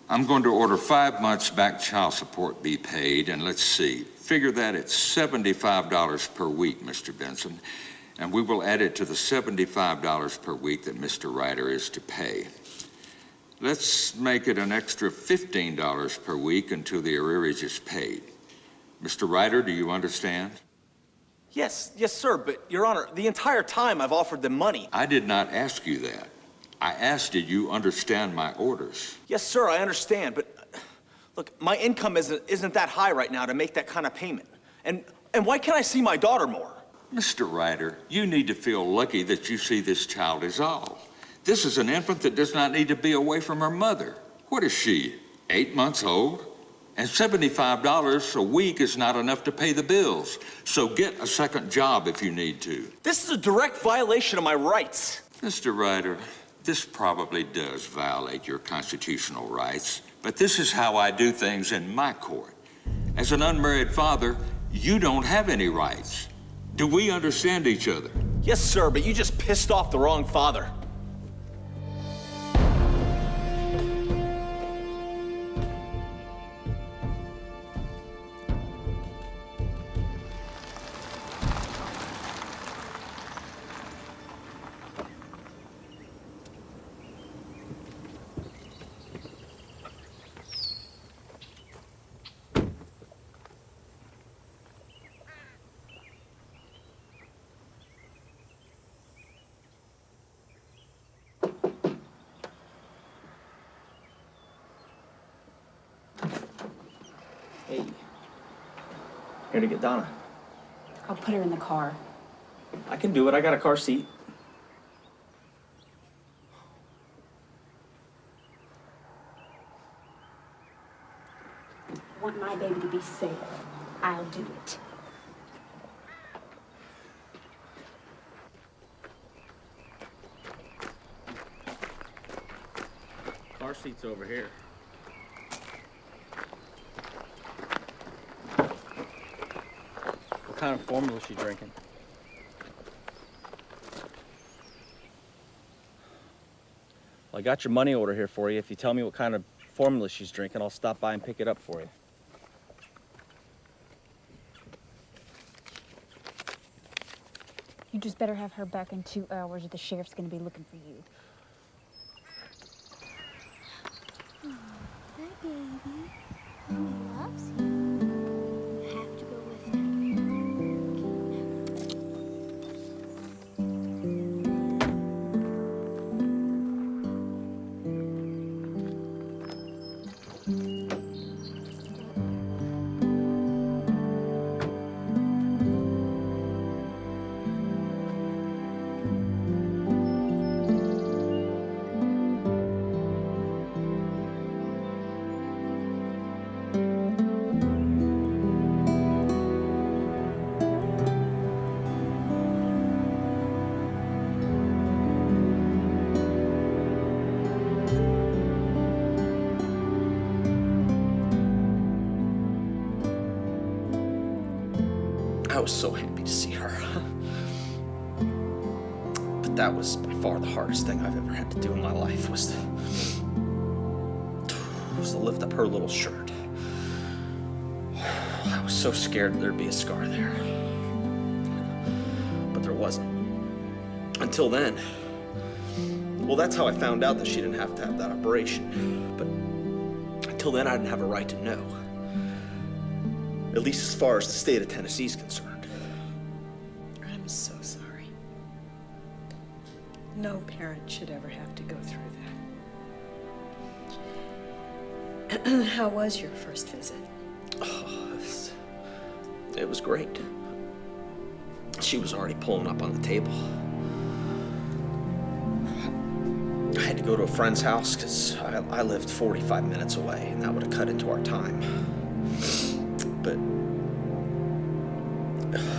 R: I'm going to order 5 months back child support be paid, and let's see, figure that at $75 per week, Mr. Benson, and we will add it to the $75 per week that Mr. Ryder is to pay. Let's make it an extra $15 per week until the arrearage is paid. Mr. Ryder, do you understand?
S: Yes, sir, but Your Honor, the entire time I've offered them money.
R: I did not ask you that. I asked, did you understand my orders?
S: Yes, sir, I understand, but look, my income isn't that high right now to make that kind of payment. And why can't I see my daughter more?
R: Mr. Ryder, you need to feel lucky that you see this child is all. This is an infant that does not need to be away from her mother. What is she, 8 months old? And $75 a week is not enough to pay the bills. So get a second job if you need to.
S: This is a direct violation of my rights.
R: Mr. Ryder, this probably does violate your constitutional rights, but this is how I do things in my court. As an unmarried father, you don't have any rights. Do we understand each other?
S: Yes, sir, but you just pissed off the wrong father.
B: Hey, here to get Donna.
I: I'll put her in the car.
B: I can do it. I got a car seat.
I: I want my baby to be safe. I'll do it.
B: Car
F: car seat's over here. What kind of formula is she drinking? Well, I got your money order here for you. If you tell me what kind of formula she's drinking, I'll stop by and pick it up for you.
E: You just better have her back in 2 hours or the sheriff's gonna be looking for you.
I: Hi, baby. He loves you. You have to go with him.
H: I was so happy to see her. But that was by far the hardest thing I've ever had to do in my life was to lift up her little shirt. I was so scared there'd be a scar there. But there wasn't. Until then. Well, that's how I found out that she didn't have to have that operation. But until then, I didn't have a right to know. At least as far as the state of Tennessee is concerned.
N: I'm so sorry. No parent should ever have to go through that. How was your first visit?
H: Oh, it was great. She was already pulling up on the table. I had to go to a friend's house because I lived 45 minutes away, and that would have cut into our time. But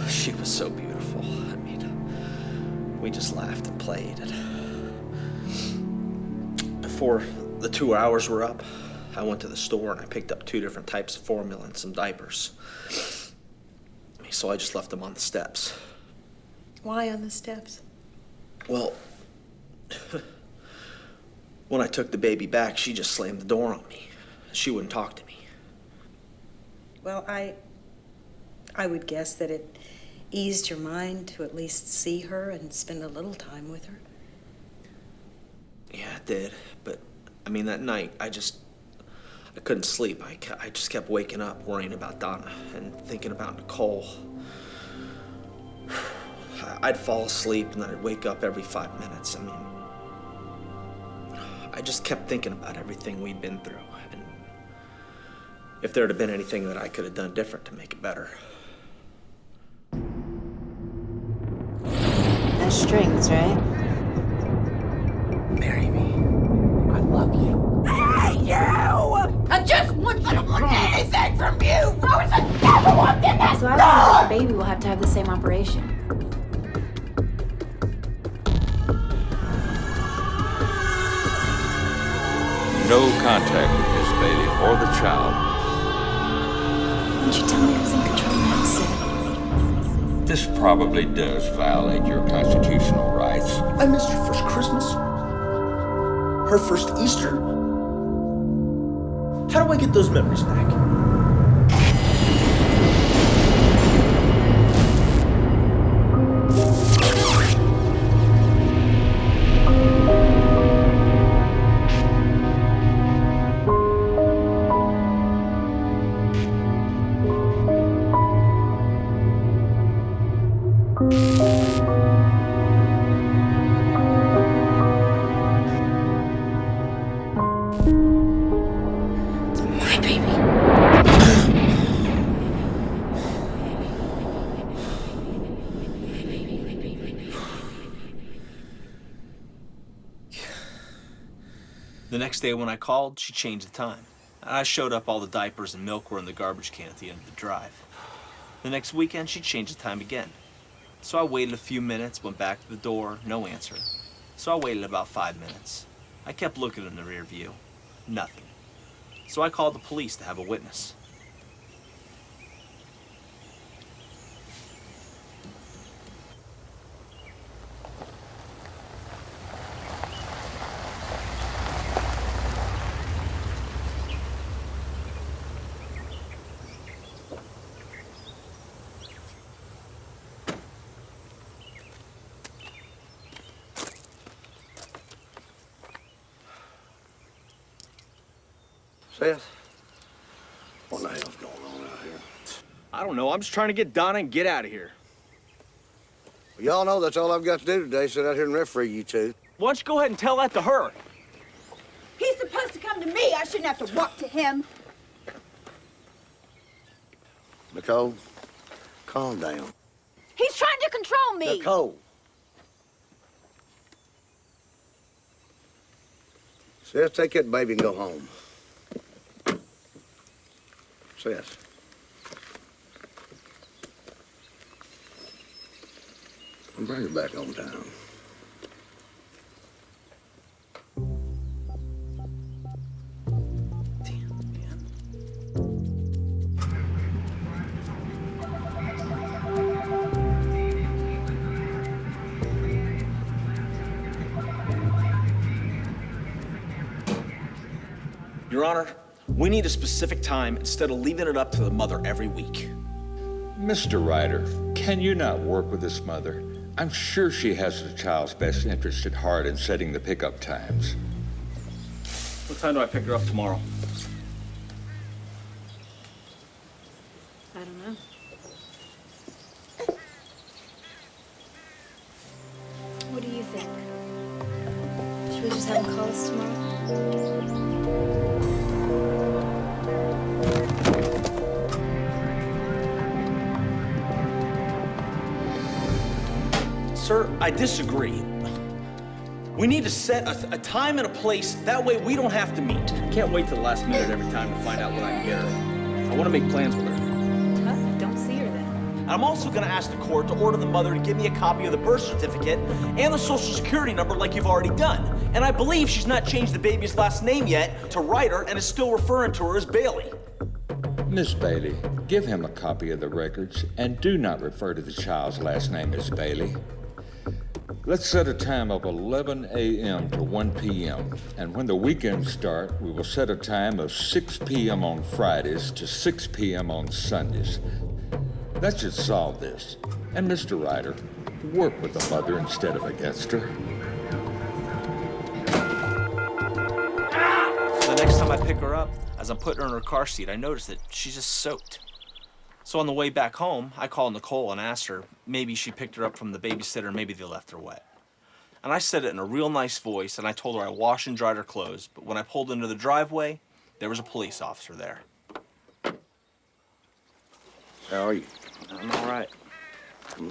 H: she was so beautiful. I mean, we just laughed and played. And before the 2 hours were up, I went to the store and I picked up 2 different types of formula and some diapers. So I just left them on the steps.
N: Why on the steps?
H: Well, when I took the baby back, she just slammed the door on me. She wouldn't talk to me.
N: Well, I would guess that it eased your mind to at least see her and spend a little time with her.
H: Yeah, it did. But, I mean, that night, I couldn't sleep. I just kept waking up worrying about Donna and thinking about Nicole. I'd fall asleep and then I'd wake up every 5 minutes. I mean, I just kept thinking about everything we'd been through. And if there'd have been anything that I could have done different to make it better.
E: That's strings, right?
H: Marry me.
L: I love you. I hate you! I just want you to want anything from you! I was never walked in that
E: So I learned
L: door!
E: that the baby will have to have the same operation.
R: No contact with Miss Bailey or the child.
E: Why don't you tell me who's in control now, Sid?
R: This probably does violate your constitutional rights.
S: I missed her first Christmas. Her first Easter. How do I get those memories back?
L: My baby.
H: The next day when I called, she changed the time. I showed up, all the diapers and milk were in the garbage can at the end of the drive. The next weekend, she changed the time again. So I waited a few minutes, went back to the door, no answer. So I waited about 5 minutes. I kept looking in the rear view. Nothing. So I called the police to have a witness.
Q: Seth, what the hell's going on out here?
H: I don't know. I'm just trying to get Donna and get out of here.
Q: Well, y'all know that's all I've got to do today, sit out here and referee you two.
H: Why don't you go ahead and tell that to her?
I: He's supposed to come to me. I shouldn't have to walk to him.
Q: Nicole, calm down.
I: He's trying to control me.
Q: Nicole. Seth, take that baby and go home. Seth. And bring her back home town.
H: Your Honor, we need a specific time instead of leaving it up to the mother every week.
R: Mr. Ryder, can you not work with this mother? I'm sure she has the child's best interest at heart in setting the pickup times.
H: What time do I pick her up tomorrow?
E: I don't know. What do you think? Should we just have him call us tomorrow?
H: Sir, I disagree. We need to set a time and a place. That way we don't have to meet. Can't wait till the last minute every time to find out what I can get her. I want to make plans with her.
E: Well, don't see her then.
H: I'm also going to ask the court to order the mother to give me a copy of the birth certificate and the social security number like you've already done. And I believe she's not changed the baby's last name yet to Ryder and is still referring to her as Bailey.
R: Miss Bailey, give him a copy of the records and do not refer to the child's last name as Bailey. Let's set a time of 11 a.m. to 1 p.m. And when the weekends start, we will set a time of 6 p.m. on Fridays to 6 p.m. on Sundays. That should solve this. And Mr. Ryder, work with the mother instead of against her.
H: The next time I pick her up, as I'm putting her in her car seat, I notice that she's just soaked. So on the way back home, I called Nicole and asked her maybe she picked her up from the babysitter and maybe they left her wet. And I said it in a real nice voice, and I told her I washed and dried her clothes, but when I pulled into the driveway, there was a police officer there.
Q: How are you?
H: I'm all right.
I: You're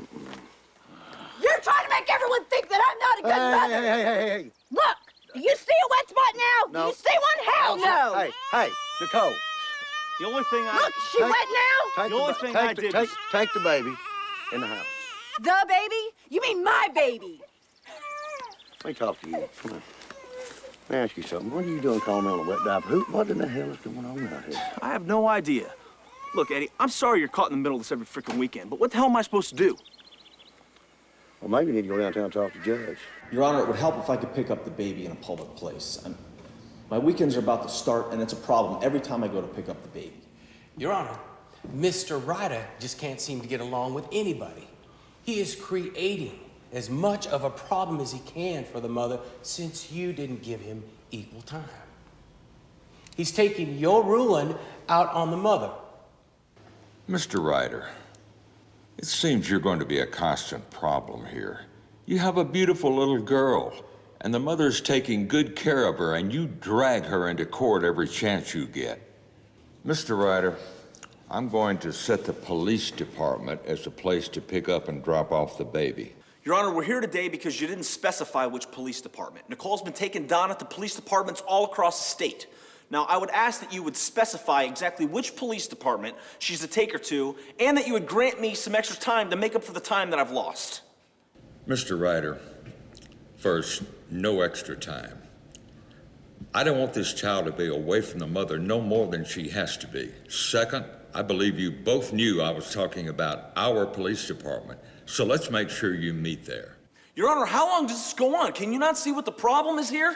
I: trying to make everyone think that I'm not a good mother.
Q: Hey.
I: Look, do you see a wet spot now?
Q: No.
I: Do you see one? Hell no.
Q: Hey, Nicole.
H: The only thing I...
I: Look, is she wet now?
H: The only thing I did was...
Q: Take the baby in the house.
I: The baby? You mean my baby?
Q: Let me talk to you. Come on. Let me ask you something. What are you doing calling on a wet diaper? What in the hell is going on out here?
H: I have no idea. Look, Eddie, I'm sorry you're caught in the middle of this every freaking weekend, but what the hell am I supposed to do?
Q: Well, maybe you need to go downtown and talk to the judge.
S: Your Honor, it would help if I could pick up the baby in a public place. My weekends are about to start, and it's a problem every time I go to pick up the baby.
T: Your Honor, Mr. Ryder just can't seem to get along with anybody. He is creating as much of a problem as he can for the mother since you didn't give him equal time. He's taking your ruling out on the mother.
R: Mr. Ryder, it seems you're going to be a constant problem here. You have a beautiful little girl, and the mother's taking good care of her, and you drag her into court every chance you get. Mr. Ryder, I'm going to set the police department as a place to pick up and drop off the baby.
H: Your Honor, we're here today because you didn't specify which police department. Nicole's been taking Donna to police departments all across the state. Now, I would ask that you would specify exactly which police department she's to take her to, and that you would grant me some extra time to make up for the time that I've lost.
R: Mr. Ryder, first, no extra time. I don't want this child to be away from the mother no more than she has to be. Second, I believe you both knew I was talking about our police department, so let's make sure you meet there.
S: Your Honor, how long does this go on? Can you not see what the problem is here?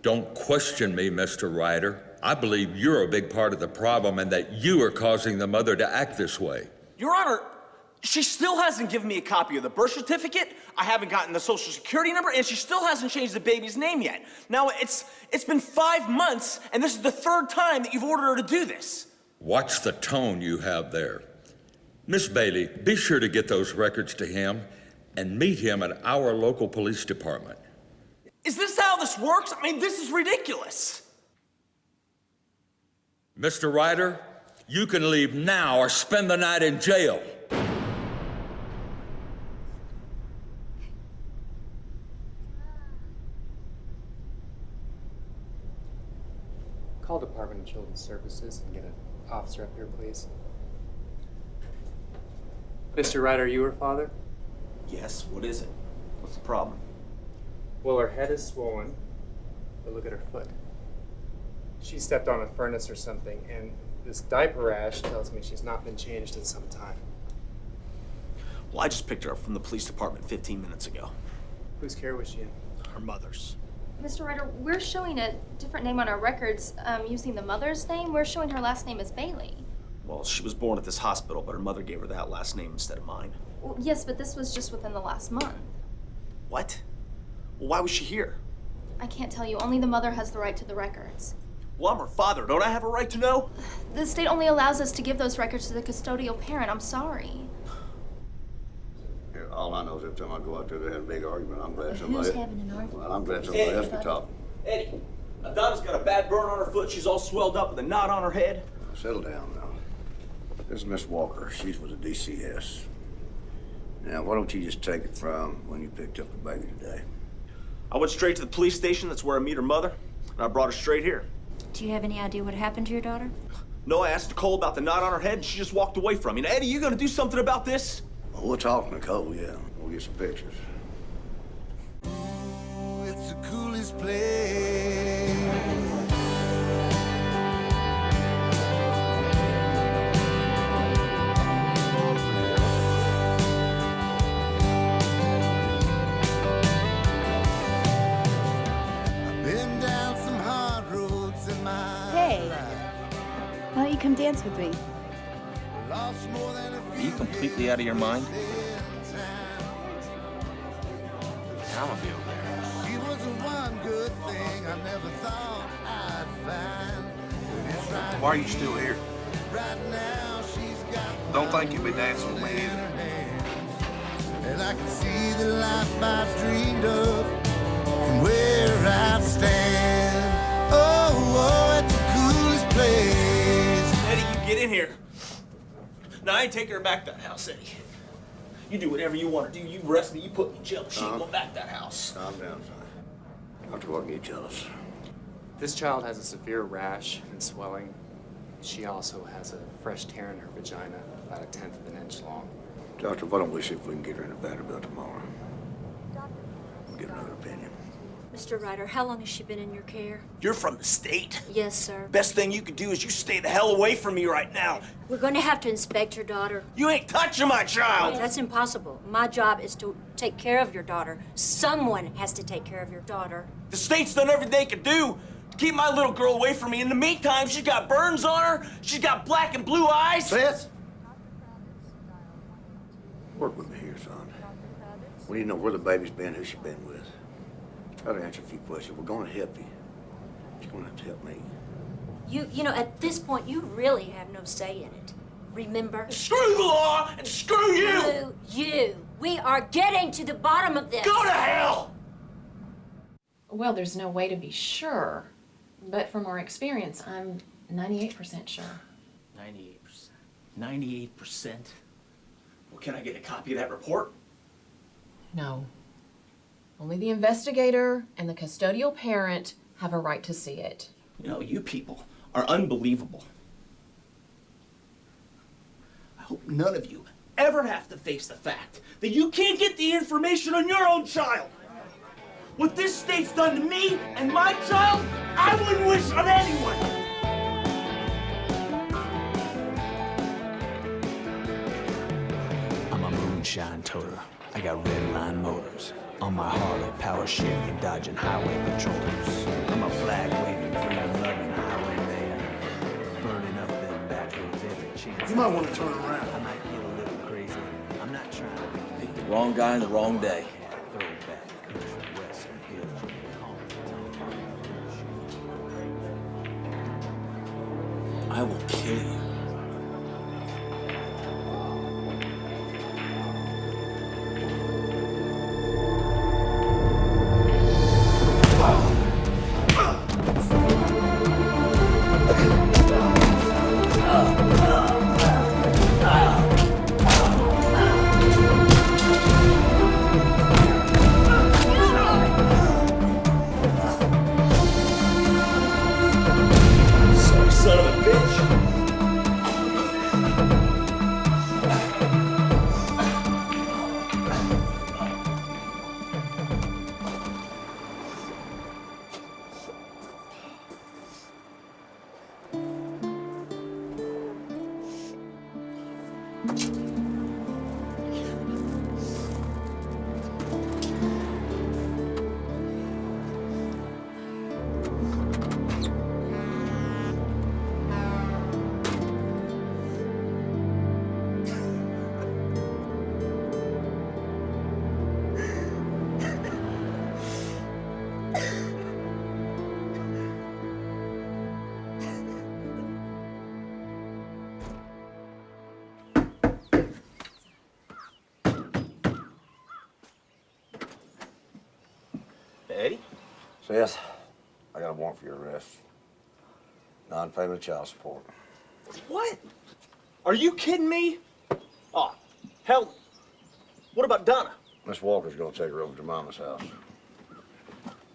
R: Don't question me, Mr. Ryder. I believe you're a big part of the problem and that you are causing the mother to act this way.
S: Your Honor, she still hasn't given me a copy of the birth certificate. I haven't gotten the social security number, and she still hasn't changed the baby's name yet. Now, it's been 5 months, and this is the 3rd time that you've ordered her to do this.
R: Watch the tone you have there. Miss Bailey, be sure to get those records to him and meet him at our local police department.
S: Is this how this works? I mean, this is ridiculous.
R: Mr. Ryder, you can leave now or spend the night in jail.
U: Call Department of Children's Services and get an officer up here, please. Mr. Ryder, you her father?
S: Yes, what is it? What's the problem?
U: Well, her head is swollen, but look at her foot. She stepped on a furnace or something, and this diaper rash tells me she's not been changed in some time.
S: Well, I just picked her up from the police department 15 minutes ago.
U: Whose care was she in?
S: Her mother's.
V: Mr. Ryder, we're showing a different name on our records using the mother's name. We're showing her last name as Bailey.
S: Well, she was born at this hospital, but her mother gave her that last name instead of mine.
V: Well, yes, but this was just within the last month.
S: What? Well, why was she here?
V: I can't tell you. Only the mother has the right to the records.
S: Well, I'm her father. Don't I have a right to know?
V: The state only allows us to give those records to the custodial parent. I'm sorry.
K: Yeah, all I know is every time I go out there, they have a big argument. I'm glad
V: Who's
K: somebody.
V: having an argument?
K: Well, I'm glad somebody else can talk.
S: Eddie, Adana's got a bad burn on her foot. She's all swelled up with a knot on her head.
K: Settle down now. This is Miss Walker. She's with the DCS. Now, why don't you just take it from when you picked up the baby today?
S: I went straight to the police station. That's where I meet her mother, and I brought her straight here.
I: Do you have any idea what happened to your daughter?
S: No, I asked Nicole about the knot on her head, and she just walked away from me. Now, Eddie, you gonna do something about this?
K: Well, we'll talk, Nicole, yeah. We'll get some pictures.
A: It's the coolest place. I've been down some hard roads in my
E: Hey, why don't you come dance with me?
A: lost more than a
H: Are you completely out of your mind?
A: I'm gonna be okay. She was the one good thing I never thought I'd find. But it's right
Q: Why are you still here?
A: right now. She's got
Q: Don't think you'll be dancing with me
A: in
Q: either.
A: her hands. And I can see the life I've dreamed of from where I stand. Oh, it's the coolest place.
S: Eddie, you get in here. Now, I ain't taking her back to that house, Eddie. You do whatever you want to do. You arrest me, you put me in jail. She ain't going back to that house.
K: Calm down, son. Dr. Walker, get jealous.
U: This child has a severe rash and swelling. She also has a fresh tear in her vagina, about 1/10 of an inch long.
K: Doctor, why don't we see if we can get her in a Vanderbilt tomorrow? We'll get another opinion.
I: Mr. Ryder, how long has she been in your care?
S: You're from the state.
I: Yes, sir.
S: Best thing you could do is you stay the hell away from me right now.
I: We're going to have to inspect your daughter.
S: You ain't touching my child.
I: That's impossible. My job is to take care of your daughter. Someone has to take care of your daughter.
S: The state's done everything they could do to keep my little girl away from me. In the meantime, she's got burns on her. She's got black and blue eyes.
K: Seth? Work with me here, son. We need to know where the baby's been, who she's been with. Try to answer a few questions. We're going to help you. You're going to have to help me.
I: You know, at this point, you really have no say in it. Remember?
S: Screw the law and screw you!
I: You. We are getting to the bottom of this.
S: Go to hell!
W: Well, there's no way to be sure, but from our experience, I'm 98% sure.
S: 98%. 98%? Well, can I get a copy of that report?
W: No. Only the investigator and the custodial parent have a right to see it.
S: You know, you people are unbelievable. I hope none of you ever have to face the fact that you can't get the information on your own child. What this state's done to me and my child, I wouldn't wish on anyone.
A: I'm a moonshine toter. I got red line motors. On my Harley, power shifting, dodging highway patrols. I'm a flag waving, freedom loving highwayman. Burning up them back roads every chance.
K: You might want to turn around.
A: I might feel a little crazy. I'm not trying to be
S: Picked the wrong guy on the wrong day.
A: throwback, country, western hill.
S: I will kill you. Sorry, son of a bitch.
K: Eddie? Seth, I got a warrant for your arrest. Non-payment of child support.
S: What? Are you kidding me? Oh, hell. What about Donna?
K: Miss Walker's gonna take her over to Mama's house.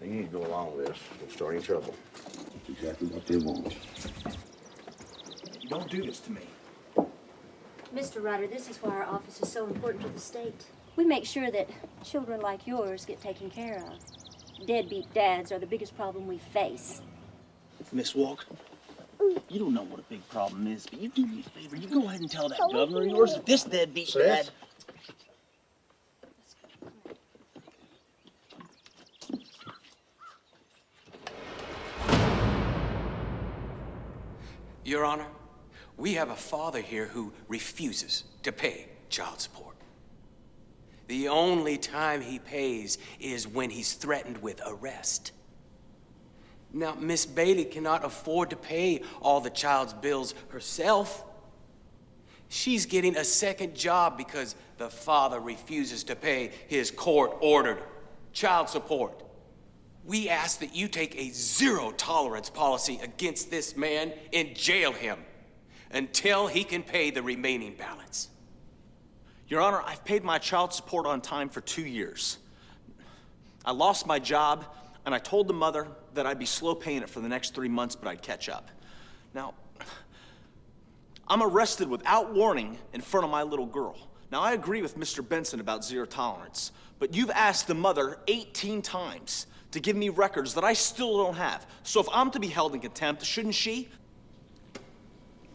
K: You need to go along with this. Don't start any trouble. That's exactly what they want.
S: Don't do this to me.
C: Mr. Ryder, this is why our office is so important to the state. We make sure that children like yours get taken care of. Deadbeat dads are the biggest problem we face.
S: Miss Walker, you don't know what a big problem is, but you do me a favor. You go ahead and tell that governor of yours that this deadbeat dad...
P: Your Honor, we have a father here who refuses to pay child support. The only time he pays is when he's threatened with arrest. Now, Miss Bailey cannot afford to pay all the child's bills herself. She's getting a second job because the father refuses to pay his court-ordered child support. We ask that you take a zero-tolerance policy against this man and jail him until he can pay the remaining balance.
S: Your Honor, I've paid my child support on time for 2 years. I lost my job, and I told the mother that I'd be slow paying it for the next 3 months, but I'd catch up. Now, I'm arrested without warning in front of my little girl. Now, I agree with Mr. Benson about zero tolerance, but you've asked the mother 18 times to give me records that I still don't have. So if I'm to be held in contempt, shouldn't she?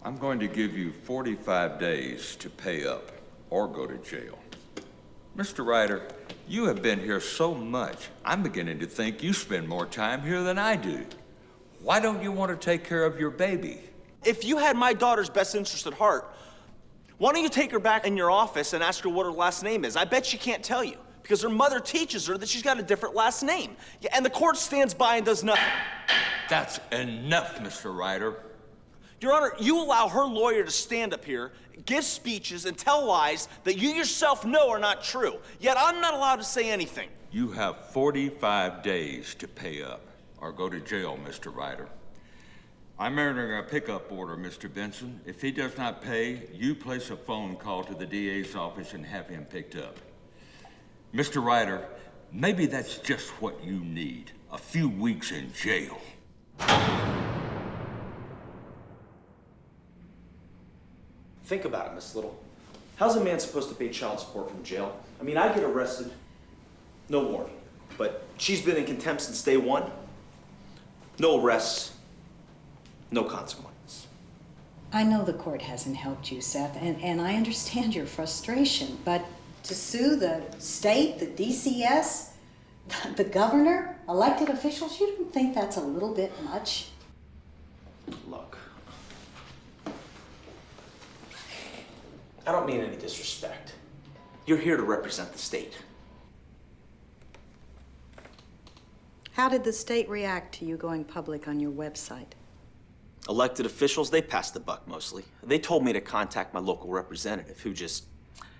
R: I'm going to give you 45 days to pay up or go to jail. Mr. Ryder, you have been here so much, I'm beginning to think you spend more time here than I do. Why don't you want to take care of your baby?
S: If you had my daughter's best interest at heart, why don't you take her back in your office and ask her what her last name is? I bet she can't tell you, because her mother teaches her that she's got a different last name. Yeah, and the court stands by and does nothing.
R: That's enough, Mr. Ryder.
S: Your Honor, you allow her lawyer to stand up here, give speeches, and tell lies that you yourself know are not true. Yet I'm not allowed to say anything.
R: You have 45 days to pay up or go to jail, Mr. Ryder. I'm entering a pickup order, Mr. Benson. If he does not pay, you place a phone call to the DA's office and have him picked up. Mr. Ryder, maybe that's just what you need, a few weeks in jail.
S: Think about it, Miss Little. How's a man supposed to pay child support from jail? I mean, I get arrested, no warning.
H: But she's been in contempt since day one. No arrests, no consequences.
D: I know the court hasn't helped you, Seth, and I understand your frustration, but to sue the state, the DCS, the governor, elected officials, you don't think that's a little bit much?
H: Look, I don't mean any disrespect. You're here to represent the state.
D: How did the state react to you going public on your website?
H: Elected officials, they passed the buck mostly. They told me to contact my local representative, who just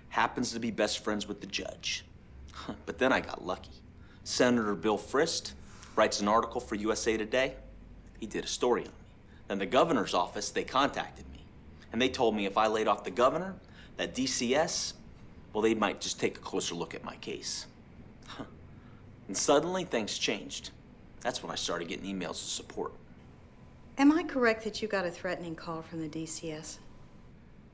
H: happens to be best friends with the judge. But then I got lucky. Senator Bill Frist writes an article for USA Today. He did a story on me. Then the governor's office, they contacted me. And they told me if I laid off the governor, that DCS, well, they might just take a closer look at my case. And suddenly, things changed. That's when I started getting emails of support.
D: Am I correct that you got a threatening call from the DCS?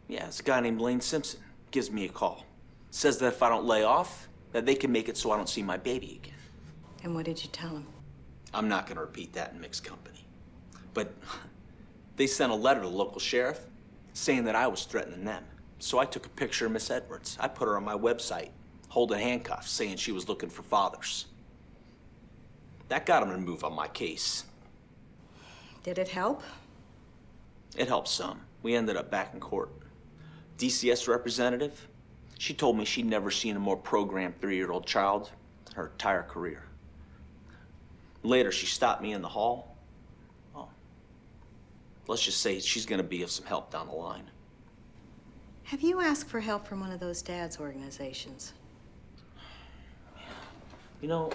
H: Yeah, it's a guy named Lane Simpson. Gives me a call. Says that if I don't lay off, that they can make it so I don't see my baby again.
D: And what did you tell him?
H: I'm not gonna repeat that in mixed company. But they sent a letter to the local sheriff saying that I was threatening them. So I took a picture of Miss Edwards. I put her on my website, holding handcuffs, saying she was looking for fathers. That got them to move on my case.
D: Did it help?
H: It helped some. We ended up back in court. DCS representative, she told me she'd never seen a more programmed 3-year-old child in her entire career. Later, she stopped me in the hall. Well, let's just say she's gonna be of some help down the line.
D: Have you asked for help from one of those dads' organizations?
H: You know,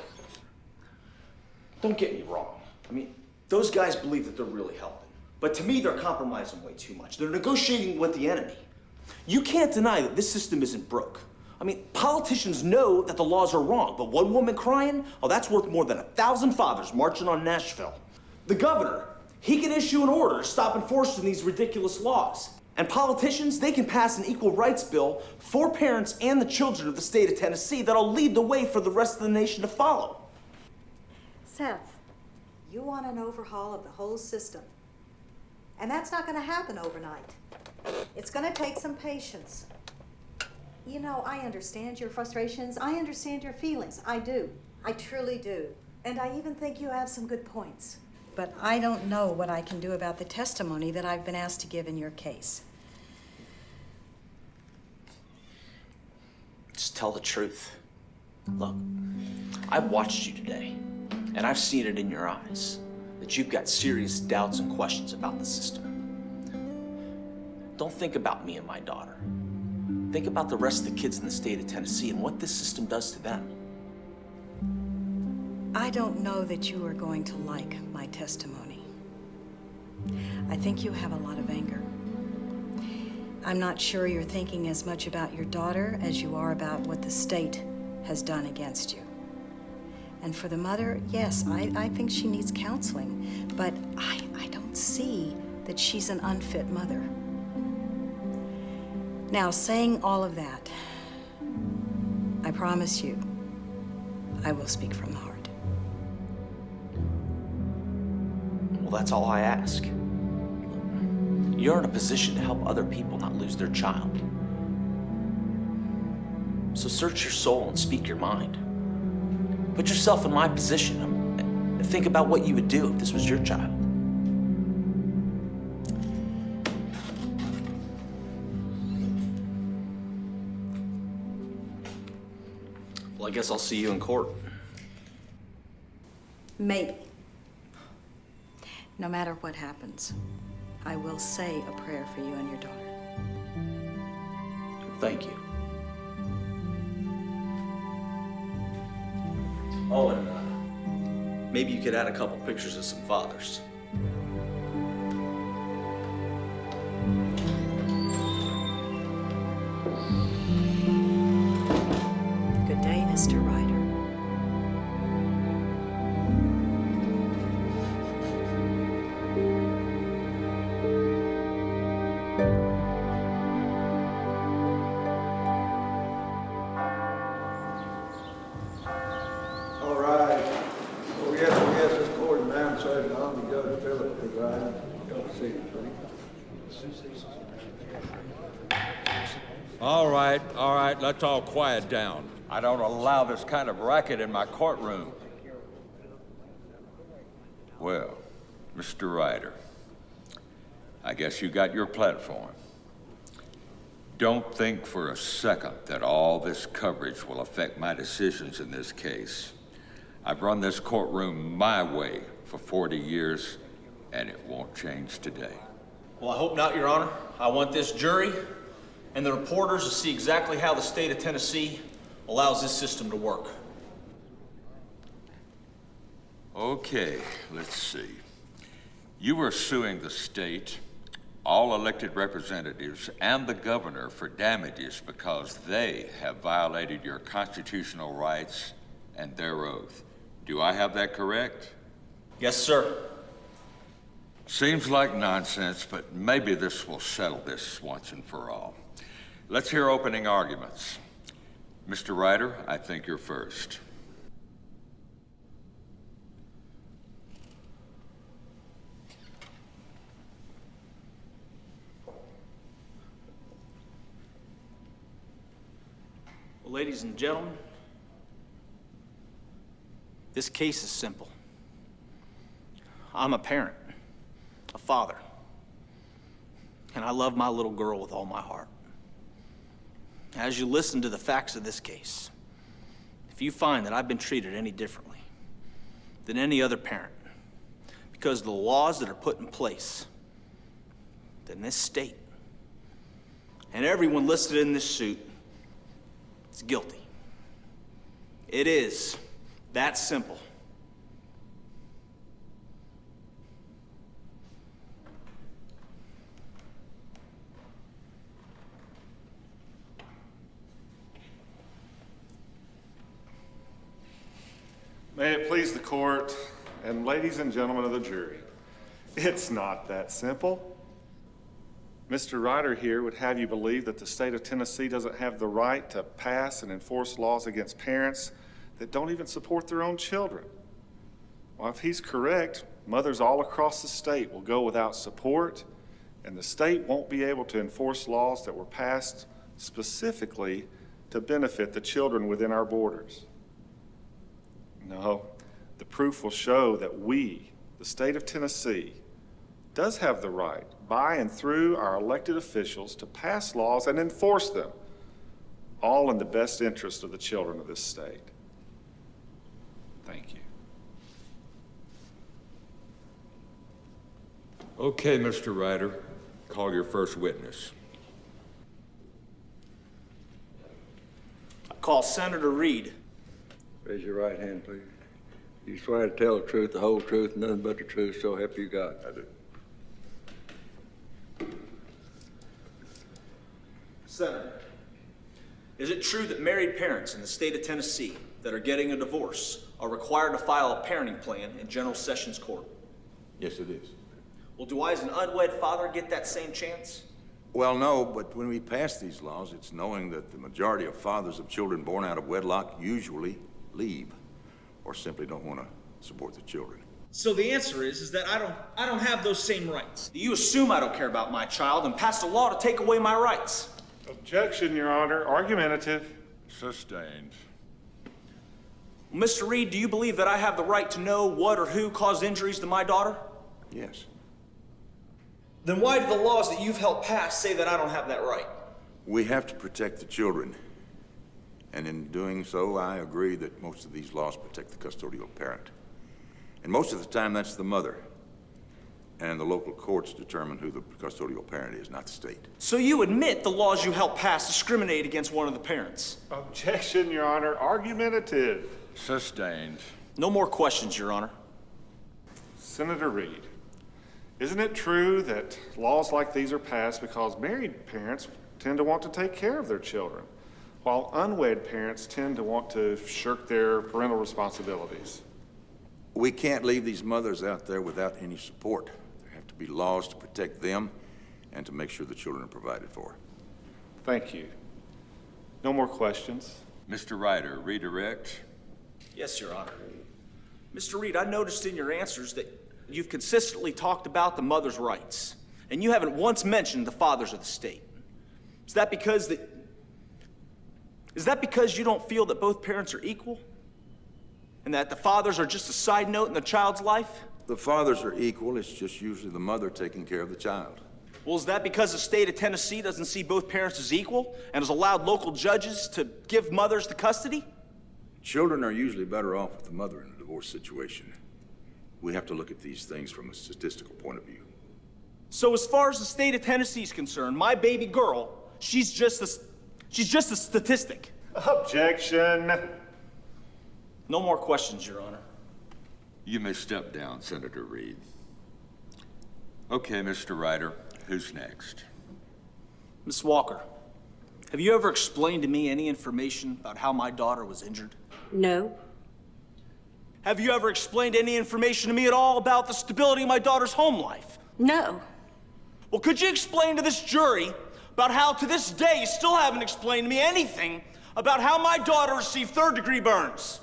H: don't get me wrong. I mean, those guys believe that they're really helping. But to me, they're compromising way too much. They're negotiating with the enemy. You can't deny that this system isn't broke. I mean, politicians know that the laws are wrong, but one woman crying, oh, that's worth more than 1,000 fathers marching on Nashville. The governor, he can issue an order to stop enforcing these ridiculous laws. And politicians, they can pass an equal rights bill for parents and the children of the state of Tennessee that'll lead the way for the rest of the nation to follow.
D: Seth, you want an overhaul of the whole system. And that's not going to happen overnight. It's going to take some patience. You know, I understand your frustrations. I understand your feelings. I do. I truly do. And I even think you have some good points. But I don't know what I can do about the testimony that I've been asked to give in your case.
H: Just tell the truth. Look, I've watched you today, and I've seen it in your eyes that you've got serious doubts and questions about the system. Don't think about me and my daughter. Think about the rest of the kids in the state of Tennessee and what this system does to them.
D: I don't know that you are going to like my testimony. I think you have a lot of anger. I'm not sure you're thinking as much about your daughter as you are about what the state has done against you. And for the mother, yes, I think she needs counseling, but I don't see that she's an unfit mother. Now, saying all of that, I promise you, I will speak from the heart.
H: Well, that's all I ask. You're in a position to help other people not lose their child. So search your soul and speak your mind. Put yourself in my position and think about what you would do if this was your child. Well, I guess I'll see you in court.
D: Maybe. No matter what happens, I will say a prayer for you and your daughter.
H: Thank you. Oh, and maybe you could add a couple pictures of some fathers.
D: Good day, Mr. Ryder.
Q: All right.
R: All right, let's all quiet down. I don't allow this kind of racket in my courtroom. Well, Mr. Ryder, I guess you got your platform. Don't think for a second that all this coverage will affect my decisions in this case. I've run this courtroom my way for 40 years, and it won't change today.
B: Well, I hope not, Your Honor. I want this jury and the reporters to see exactly how the state of Tennessee allows this system to work.
R: Okay, let's see. You are suing the state, all elected representatives, and the governor for damages because they have violated your constitutional rights and their oath. Do I have that correct?
B: Yes, sir.
R: Seems like nonsense, but maybe this will settle this once and for all. Let's hear opening arguments. Mr. Ryder, I think you're first.
B: Well, ladies and gentlemen, this case is simple. I'm a parent, a father, and I love my little girl with all my heart. As you listen to the facts of this case, if you find that I've been treated any differently than any other parent because of the laws that are put in place, then this state and everyone listed in this suit is guilty. It is that simple.
G: May it please the court and ladies and gentlemen of the jury, it's not that simple. Mr. Ryder here would have you believe that the state of Tennessee doesn't have the right to pass and enforce laws against parents that don't even support their own children. Well, if he's correct, mothers all across the state will go without support, and the state won't be able to enforce laws that were passed specifically to benefit the children within our borders. No, the proof will show that we, the state of Tennessee, does have the right, by and through our elected officials, to pass laws and enforce them, all in the best interest of the children of this state. Thank you.
R: Okay, Mr. Ryder, call your first witness.
B: I call Senator Reed.
Q: Raise your right hand, please. You swear to tell the truth, the whole truth, and nothing but the truth, so help you God. I do.
B: Senator, is it true that married parents in the state of Tennessee that are getting a divorce are required to file a parenting plan in General Sessions Court?
J: Yes, it is.
B: Well, do I as an unwed father get that same chance?
J: Well, no, but when we pass these laws, it's knowing that the majority of fathers of children born out of wedlock usually leave or simply don't want to support the children.
B: So the answer is that I don't have those same rights. You assume I don't care about my child and passed a law to take away my rights.
G: Objection, Your Honor. Argumentative.
R: Sustained.
B: Mr. Reed, do you believe that I have the right to know what or who caused injuries to my daughter?
J: Yes.
B: Then why do the laws that you've helped pass say that I don't have that right?
J: We have to protect the children. And in doing so, I agree that most of these laws protect the custodial parent. And most of the time, that's the mother. And the local courts determine who the custodial parent is, not the state.
B: So you admit the laws you helped pass discriminate against one of the parents?
G: Objection, Your Honor. Argumentative.
R: Sustained.
B: No more questions, Your Honor.
G: Senator Reed, isn't it true that laws like these are passed because married parents tend to want to take care of their children, while unwed parents tend to want to shirk their parental responsibilities?
J: We can't leave these mothers out there without any support. There have to be laws to protect them and to make sure the children are provided for.
G: Thank you. No more questions.
R: Mr. Ryder, redirect.
B: Yes, Your Honor. Mr. Reed, I noticed in your answers that you've consistently talked about the mother's rights And you haven't once mentioned the fathers of the state. Is that because you don't feel that both parents are equal? And that the fathers are just a side note in the child's life?
J: The fathers are equal, it's just usually the mother taking care of the child.
B: Well, is that because the state of Tennessee doesn't see both parents as equal and has allowed local judges to give mothers the custody?
J: Children are usually better off with the mother in a divorce situation. We have to look at these things from a statistical point of view.
B: So as far as the state of Tennessee is concerned, my baby girl, she's just a statistic.
G: Objection.
B: No more questions, Your Honor.
R: You may step down, Senator Reed. Okay, Mr. Ryder, who's next?
B: Miss Walker, have you ever explained to me any information about how my daughter was injured?
C: No.
B: Have you ever explained any information to me at all about the stability of my daughter's home life?
C: No.
B: Well, could you explain to this jury about how to this day you still haven't explained to me anything about how my daughter received third-degree burns?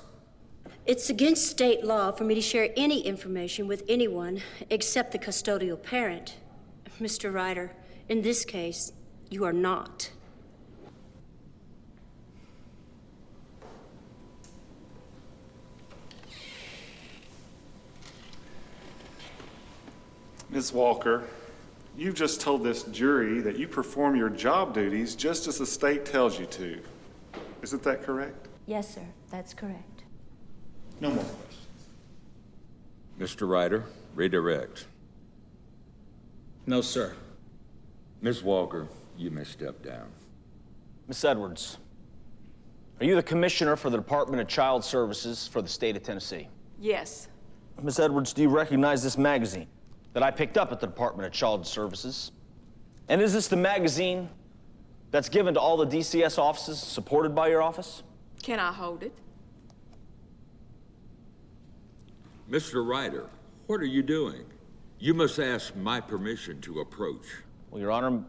C: It's against state law for me to share any information with anyone except the custodial parent. Mr. Ryder, in this case, you are not.
G: Ms. Walker, you've just told this jury that you perform your job duties just as the state tells you to. Isn't that correct?
C: Yes, sir. That's correct.
G: No more questions.
R: Mr. Ryder, redirect.
B: No, sir.
R: Ms. Walker, you may step down.
B: Miss Edwards, are you the commissioner for the Department of Child Services for the state of Tennessee?
F: Yes.
B: Miss Edwards, do you recognize this magazine that I picked up at the Department of Child Services? And is this the magazine that's given to all the DCS offices supported by your office?
F: Can I hold it?
R: Mr. Ryder, what are you doing? You must ask my permission to approach.
B: Well, Your Honor,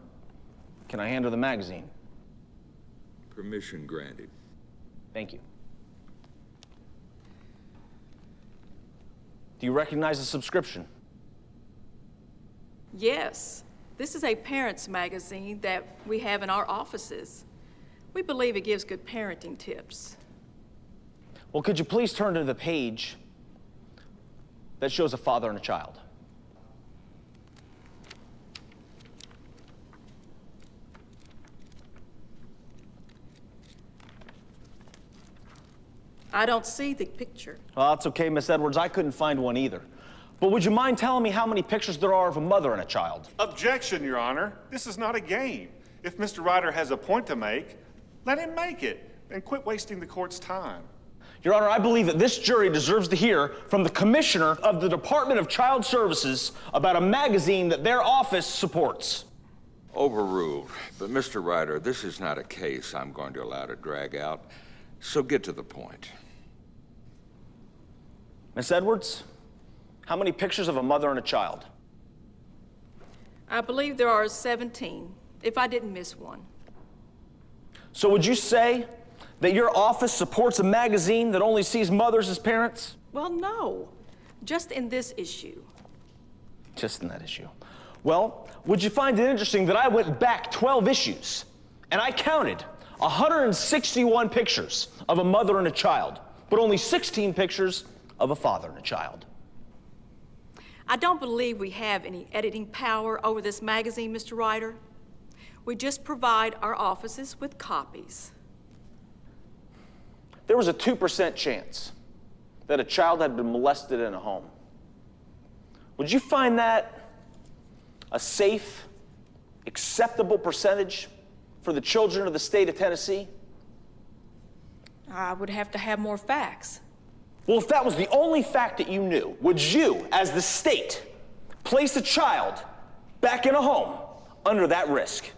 B: can I hand her the magazine?
R: Permission granted.
B: Thank you. Do you recognize the subscription?
F: Yes. This is a parents' magazine that we have in our offices. We believe it gives good parenting tips.
B: Well, could you please turn to the page that shows a father and a child?
F: I don't see the picture.
B: Well, that's okay, Miss Edwards. I couldn't find one either. But would you mind telling me how many pictures there are of a mother and a child?
G: Objection, Your Honor. This is not a game. If Mr. Ryder has a point to make, let him make it, and quit wasting the court's time.
B: Your Honor, I believe that this jury deserves to hear from the commissioner of the Department of Child Services about a magazine that their office supports.
R: Overruled. But Mr. Ryder, this is not a case I'm going to allow to drag out, so get to the point.
B: Miss Edwards, how many pictures of a mother and a child?
F: I believe there are 17, if I didn't miss one.
B: So would you say that your office supports a magazine that only sees mothers as parents?
F: Well, no. Just in this issue.
B: Just in that issue. Well, would you find it interesting that I went back 12 issues and I counted 161 pictures of a mother and a child, but only 16 pictures of a father and a child?
F: I don't believe we have any editing power over this magazine, Mr. Ryder. We just provide our offices with copies.
B: There was a 2% chance that a child had been molested in a home. Would you find that a safe, acceptable percentage for the children of the state of Tennessee?
F: I would have to have more facts.
B: Well, if that was the only fact that you knew, would you, as the state, place a child back in a home under that risk?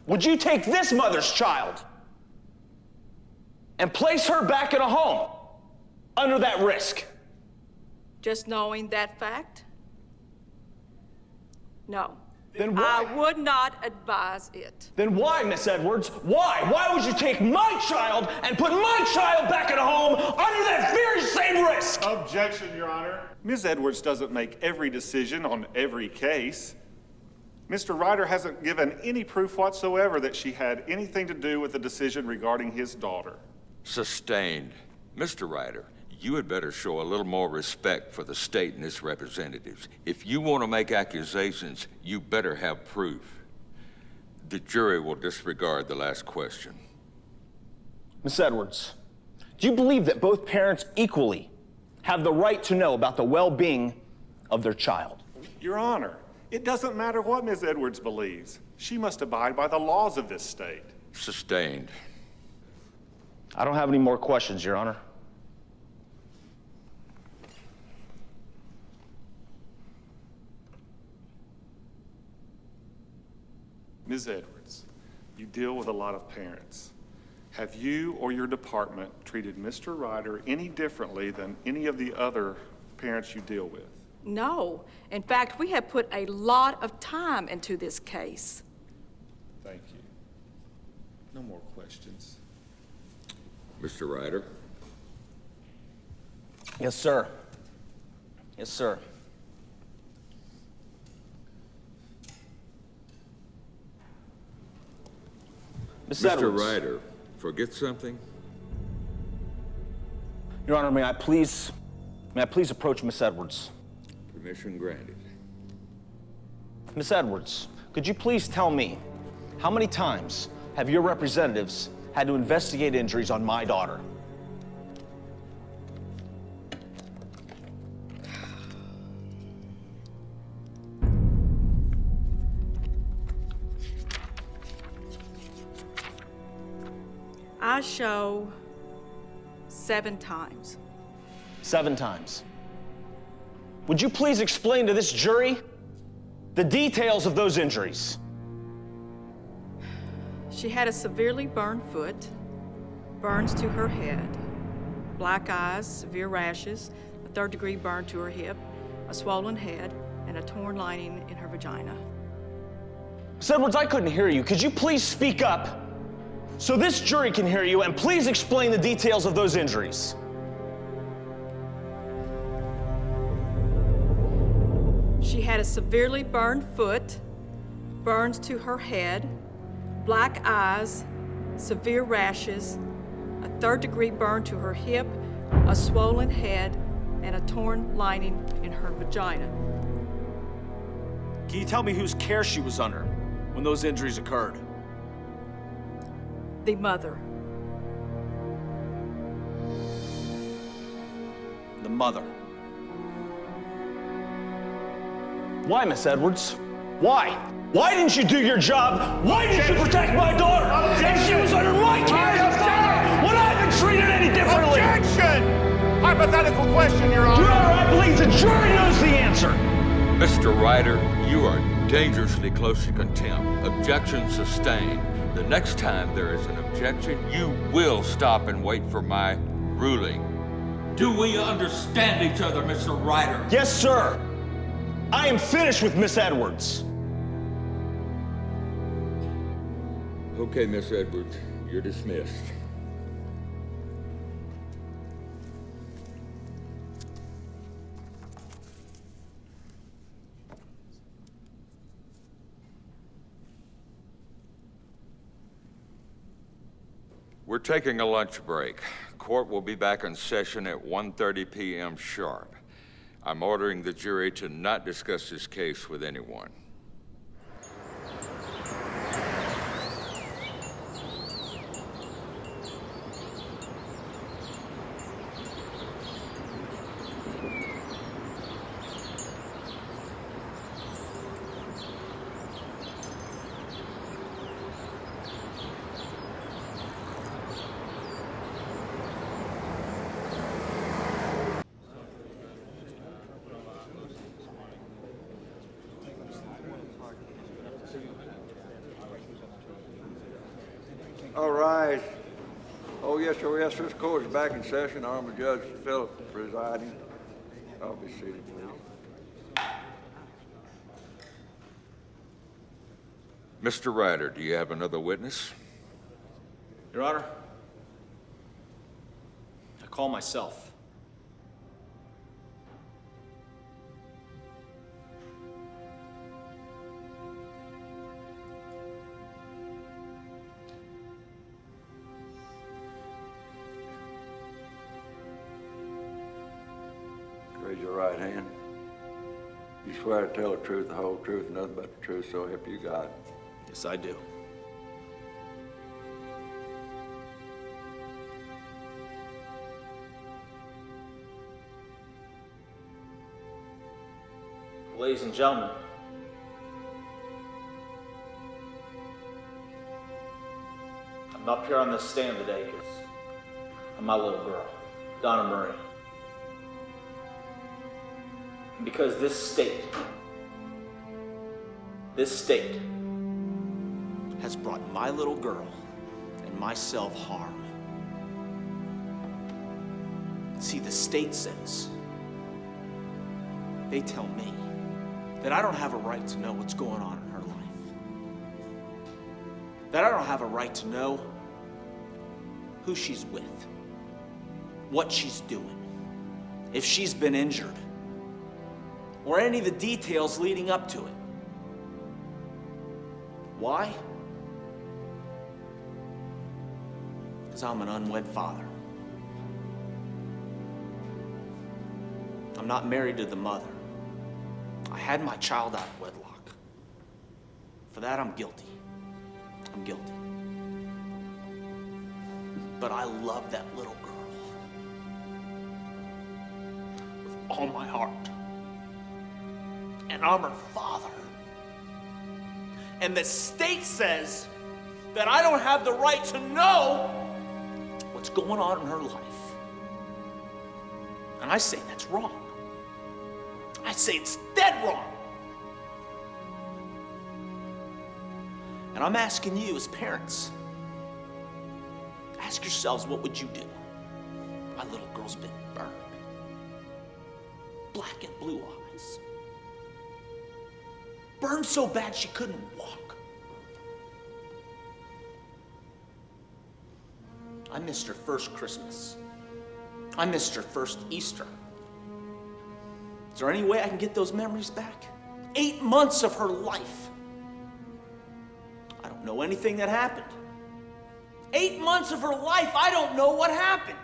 B: Would you take this mother's child and place her back in a home under that risk?
F: Just knowing that fact? No.
S: Then why?
F: I would not advise it.
S: Then why, Miss Edwards? Why? Why would you take my child and put my child back at home under that very same risk?
G: Objection, Your Honor. Ms. Edwards doesn't make every decision on every case. Mr. Ryder hasn't given any proof whatsoever that she had anything to do with the decision regarding his daughter.
R: Sustained. Mr. Ryder, you had better show a little more respect for the state and its representatives. If you want to make accusations, you better have proof. The jury will disregard the last question.
S: Miss Edwards, do you believe that both parents equally have the right to know about the well-being of their child?
G: Your Honor, it doesn't matter what Ms. Edwards believes. She must abide by the laws of this state.
R: Sustained.
S: I don't have any more questions, Your Honor.
G: Ms. Edwards, you deal with a lot of parents. Have you or your department treated Mr. Ryder any differently than any of the other parents you deal with?
F: No. In fact, we have put a lot of time into this case.
G: Thank you. No more questions.
R: Mr. Ryder?
S: Yes, sir. Yes, sir. Miss
R: Mr.
S: Edwards.
R: Ryder, forget something?
S: Your Honor, may I please approach Miss Edwards?
R: Permission granted.
S: Miss Edwards, could you please tell me how many times have your representatives had to investigate injuries on my daughter?
F: I show 7 times.
S: 7 times. Would you please explain to this jury the details of those injuries?
F: She had a severely burned foot, burns to her head, black eyes, severe rashes, a 3rd-degree burn to her hip, a swollen head, and a torn lining in her vagina.
S: Miss Edwards, I couldn't hear you. Could you please speak up so this jury can hear you, and please explain the details of those injuries?
F: She had a severely burned foot, burns to her head, black eyes, severe rashes, a 3rd-degree burn to her hip, a swollen head, and a torn lining in her vagina.
S: Can you tell me whose care she was under when those injuries occurred?
F: The mother.
S: The mother. Why, Miss Edwards? Why? Why didn't you do your job? Why didn't you protect my daughter? If she was under my care as a father, would I have been treated any differently?
G: Objection! Hypothetical question, Your Honor.
S: Your Honor, I believe the jury knows the answer.
R: Mr. Ryder, you are dangerously close to contempt. Objection sustained. The next time there is an objection, you will stop and wait for my ruling. Do we understand each other, Mr. Ryder?
S: Yes, sir. I am finished with Miss Edwards.
R: Okay, Miss Edwards, you're dismissed. We're taking a lunch break. Court will be back in session at 1:30 p.m. sharp. I'm ordering the jury to not discuss this case with anyone.
Q: All rise. Oh, yes, this court is back in session. Honorable Judge Phillip presiding. I'll be seated, please.
R: Mr. Ryder, do you have another witness?
B: Your Honor, I call myself.
Q: Raise your right hand. You swear to tell the truth, the whole truth, and nothing but the truth, so help you God.
B: Yes, I do. Ladies and gentlemen, I'm up here on this stand today because of my little girl, Donna Marie. And because this state has brought my little girl and myself harm. See, the state says, they tell me that I don't have a right to know what's going on in her life. That I don't have a right to know who she's with, what she's doing, if she's been injured, or any of the details leading up to it. Why? Because I'm an unwed father. I'm not married to the mother. I had my child out of wedlock. For that, I'm guilty. I'm guilty. But I love that little girl with all my heart. And I'm her father. And the state says that I don't have the right to know what's going on in her life. And I say that's wrong. I say it's dead wrong. And I'm asking you as parents, ask yourselves, what would you do? My little girl's been burned. Black and blue eyes. Burned so bad she couldn't walk. I missed her first Christmas. I missed her first Easter. Is there any way I can get those memories back? 8 months of her life. I don't know anything that happened. 8 months of her life, I don't know what happened.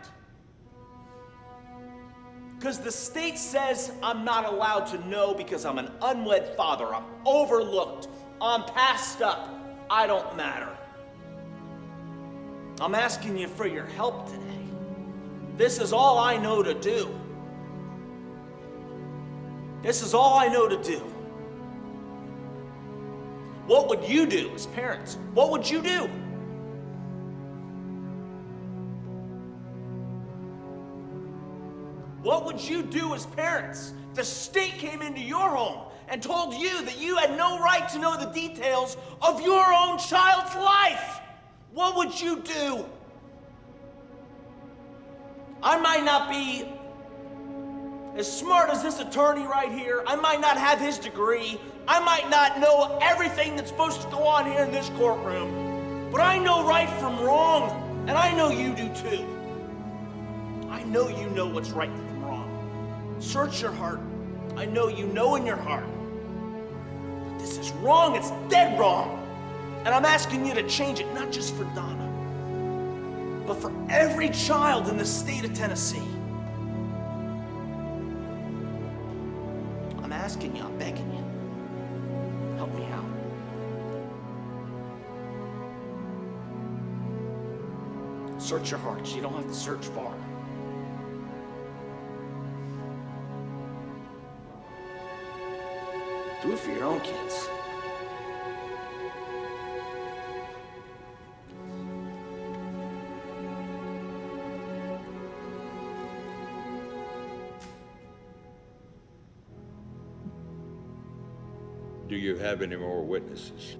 B: Because the state says I'm not allowed to know because I'm an unwed father. I'm overlooked. I'm passed up. I don't matter. I'm asking you for your help today. This is all I know to do. This is all I know to do. What would you do as parents? What would you do? What would you do as parents if the state came into your home and told you that you had no right to know the details of your own child's life? What would you do? I might not be as smart as this attorney right here. I might not have his degree. I might not know everything that's supposed to go on here in this courtroom. But I know right from wrong, and I know you do too. I know you know what's right from wrong. Search your heart. I know you know in your heart. But this is wrong. It's dead wrong. And I'm asking you to change it, not just for Donna, but for every child in the state of Tennessee. I'm asking you, I'm begging you. Help me out. Search your hearts. You don't have to search far. Do it for your own kids.
R: Do you have any more witnesses?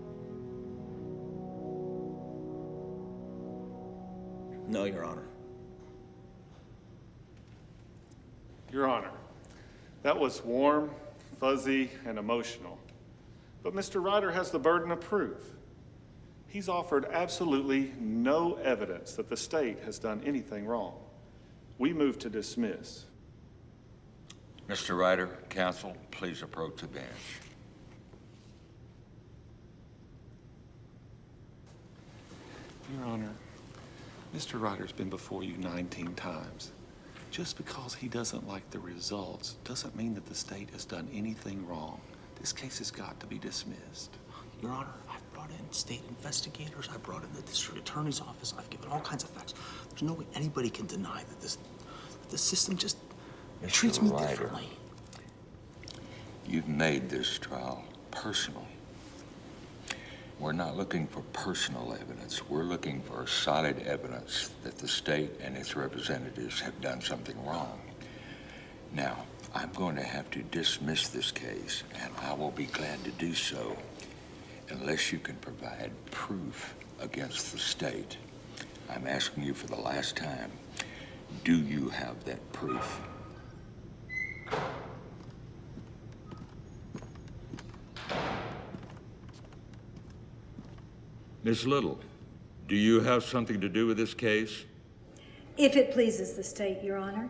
B: No, Your Honor.
G: Your Honor, that was warm, fuzzy, and emotional. But Mr. Ryder has the burden of proof. He's offered absolutely no evidence that the state has done anything wrong. We move to dismiss.
R: Mr. Ryder, counsel, please approach the bench.
G: Your Honor, Mr. Ryder's been before you 19 times. Just because he doesn't like the results doesn't mean that the state has done anything wrong. This case has got to be dismissed.
H: Your Honor, I've brought in state investigators, I brought in the district attorney's office, I've given all kinds of facts. There's no way anybody can deny that the system just treats me differently.
R: You've made this trial personal. We're not looking for personal evidence. We're looking for solid evidence that the state and its representatives have done something wrong. Now, I'm going to have to dismiss this case, and I will be glad to do so unless you can provide proof against the state. I'm asking you for the last time, do you have that proof? Miss Little, do you have something to do with this case?
D: If it pleases the state, Your Honor.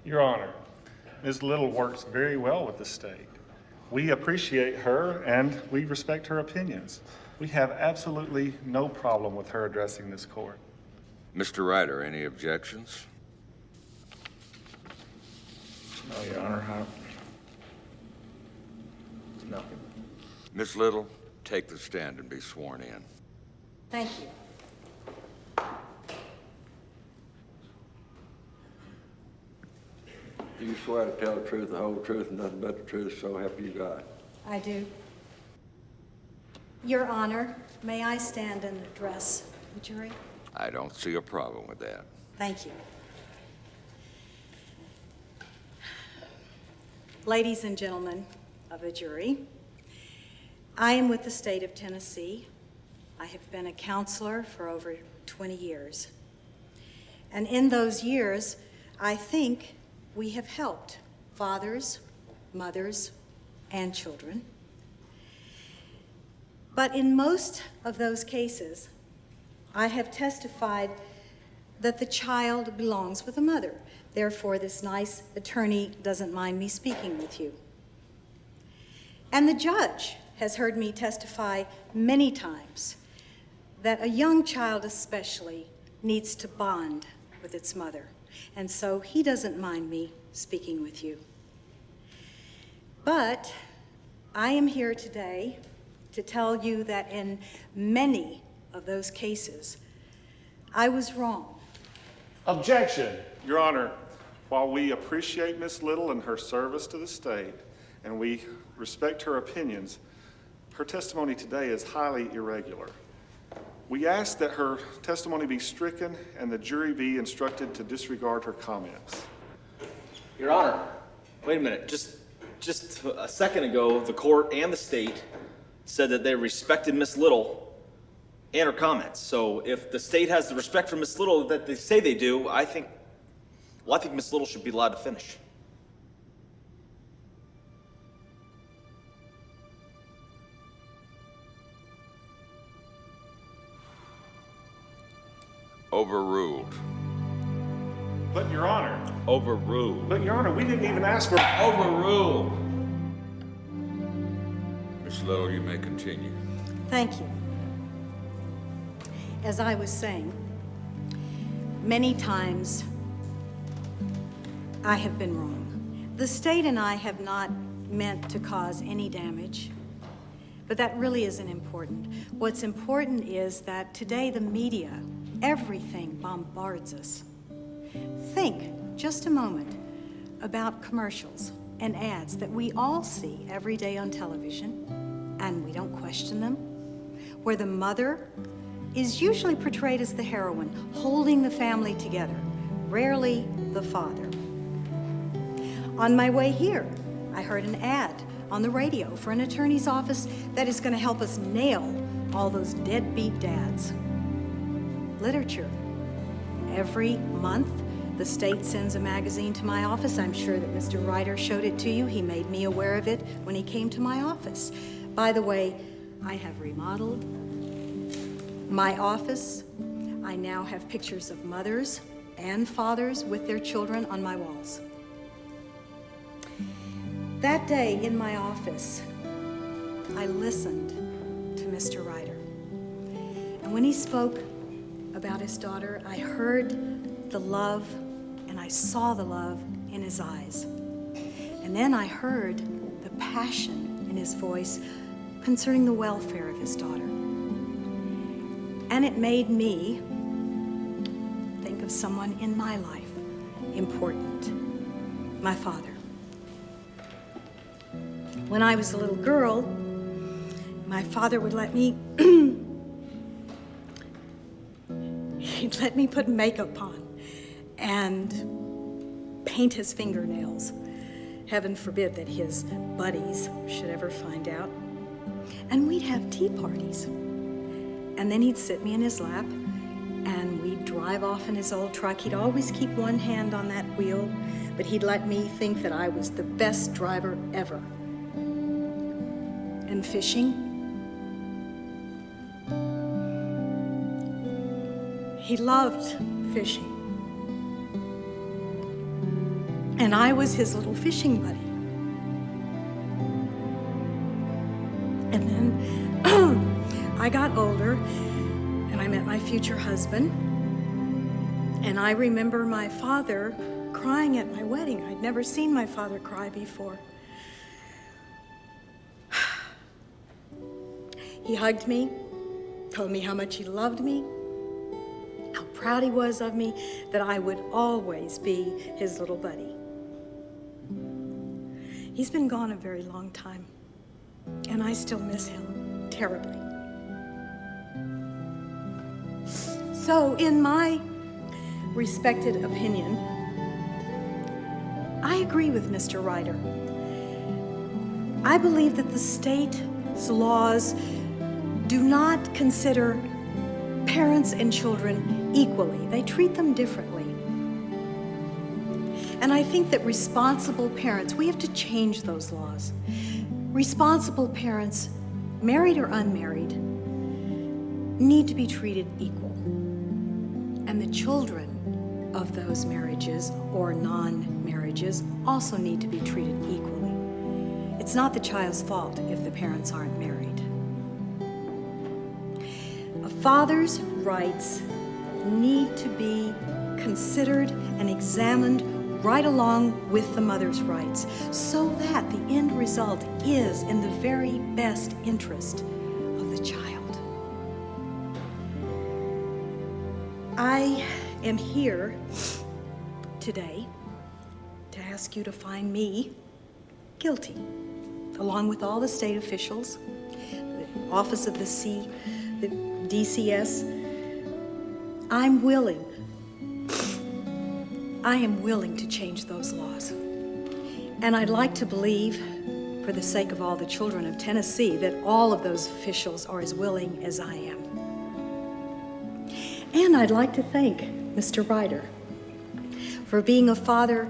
G: Your Honor, Ms. Little works very well with the state. We appreciate her and we respect her opinions. We have absolutely no problem with her addressing this court.
R: Mr. Ryder, any objections?
G: No, Your Honor. No.
R: Miss Little, take the stand and be sworn in.
D: Thank you.
Q: Do you swear to tell the truth, the whole truth, and nothing but the truth, so help you God?
D: I do. Your Honor, may I stand and address the jury?
R: I don't see a problem with that.
D: Thank you. Ladies and gentlemen of the jury, I am with the state of Tennessee. I have been a counselor for over 20 years. And in those years, I think we have helped fathers, mothers, and children. But in most of those cases, I have testified that the child belongs with the mother. Therefore, this nice attorney doesn't mind me speaking with you. And the judge has heard me testify many times that a young child especially needs to bond with its mother. And so he doesn't mind me speaking with you. But I am here today to tell you that in many of those cases, I was wrong.
G: Objection. Your Honor, while we appreciate Ms. Little and her service to the state, and we respect her opinions, her testimony today is highly irregular. We ask that her testimony be stricken and the jury be instructed to disregard her comments.
B: Your Honor, wait a minute. Just a second ago, the court and the state said that they respected Miss Little and her comments. So if the state has the respect for Miss Little that they say they do, I think Miss Little should be allowed to finish.
R: Overruled.
G: But Your Honor.
R: Overruled.
G: But Your Honor, we didn't even ask for...
R: Overruled. Miss Little, you may continue.
D: Thank you. As I was saying, many times I have been wrong. The state and I have not meant to cause any damage, but that really isn't important. What's important is that today the media, everything bombards us. Think just a moment about commercials and ads that we all see every day on television, and we don't question them, where the mother is usually portrayed as the heroine, holding the family together, rarely the father. On my way here, I heard an ad on the radio for an attorney's office that is going to help us nail all those deadbeat dads. Literature. Every month, the state sends a magazine to my office. I'm sure that Mr. Ryder showed it to you. He made me aware of it when he came to my office. By the way, I have remodeled, My office, I now have pictures of mothers and fathers with their children on my walls. That day in my office, I listened to Mr. Ryder. And when he spoke about his daughter, I heard the love and I saw the love in his eyes. And then I heard the passion in his voice concerning the welfare of his daughter. And it made me think of someone in my life important, my father. When I was a little girl, my father would let me, he'd let me put makeup on and paint his fingernails. Heaven forbid that his buddies should ever find out. And we'd have tea parties. And then he'd sit me in his lap and we'd drive off in his old truck. He'd always keep one hand on that wheel, but he'd let me think that I was the best driver ever. And fishing, he loved fishing. And I was his little fishing buddy. And then I got older and I met my future husband. And I remember my father crying at my wedding. I'd never seen my father cry before. He hugged me, told me how much he loved me, how proud he was of me, that I would always be his little buddy. He's been gone a very long time, and I still miss him terribly. So, in my respected opinion, I agree with Mr. Ryder. I believe that the state's laws do not consider parents and children equally. They treat them differently. And I think that responsible parents, we have to change those laws. Responsible parents, married or unmarried, need to be treated equal. And the children of those marriages or non-marriages also need to be treated equally. It's not the child's fault if the parents aren't married. A father's rights need to be considered and examined right along with the mother's rights, so that the end result is in the very best interest of the child. I am here today to ask you to find me guilty, along with all the state officials, the Office of the DCS. I am willing to change those laws. And I'd like to believe, for the sake of all the children of Tennessee, that all of those officials are as willing as I am. And I'd like to thank Mr. Ryder for being a father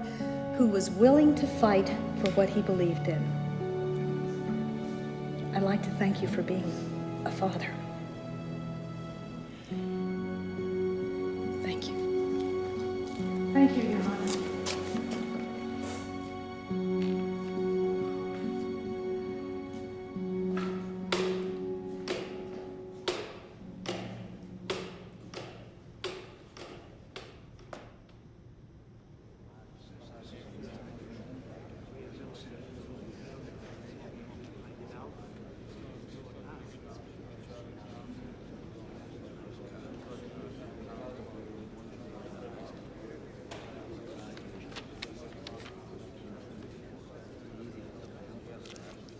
D: who was willing to fight for what he believed in. I'd like to thank you for being a father. Thank you. Thank you, Your Honor.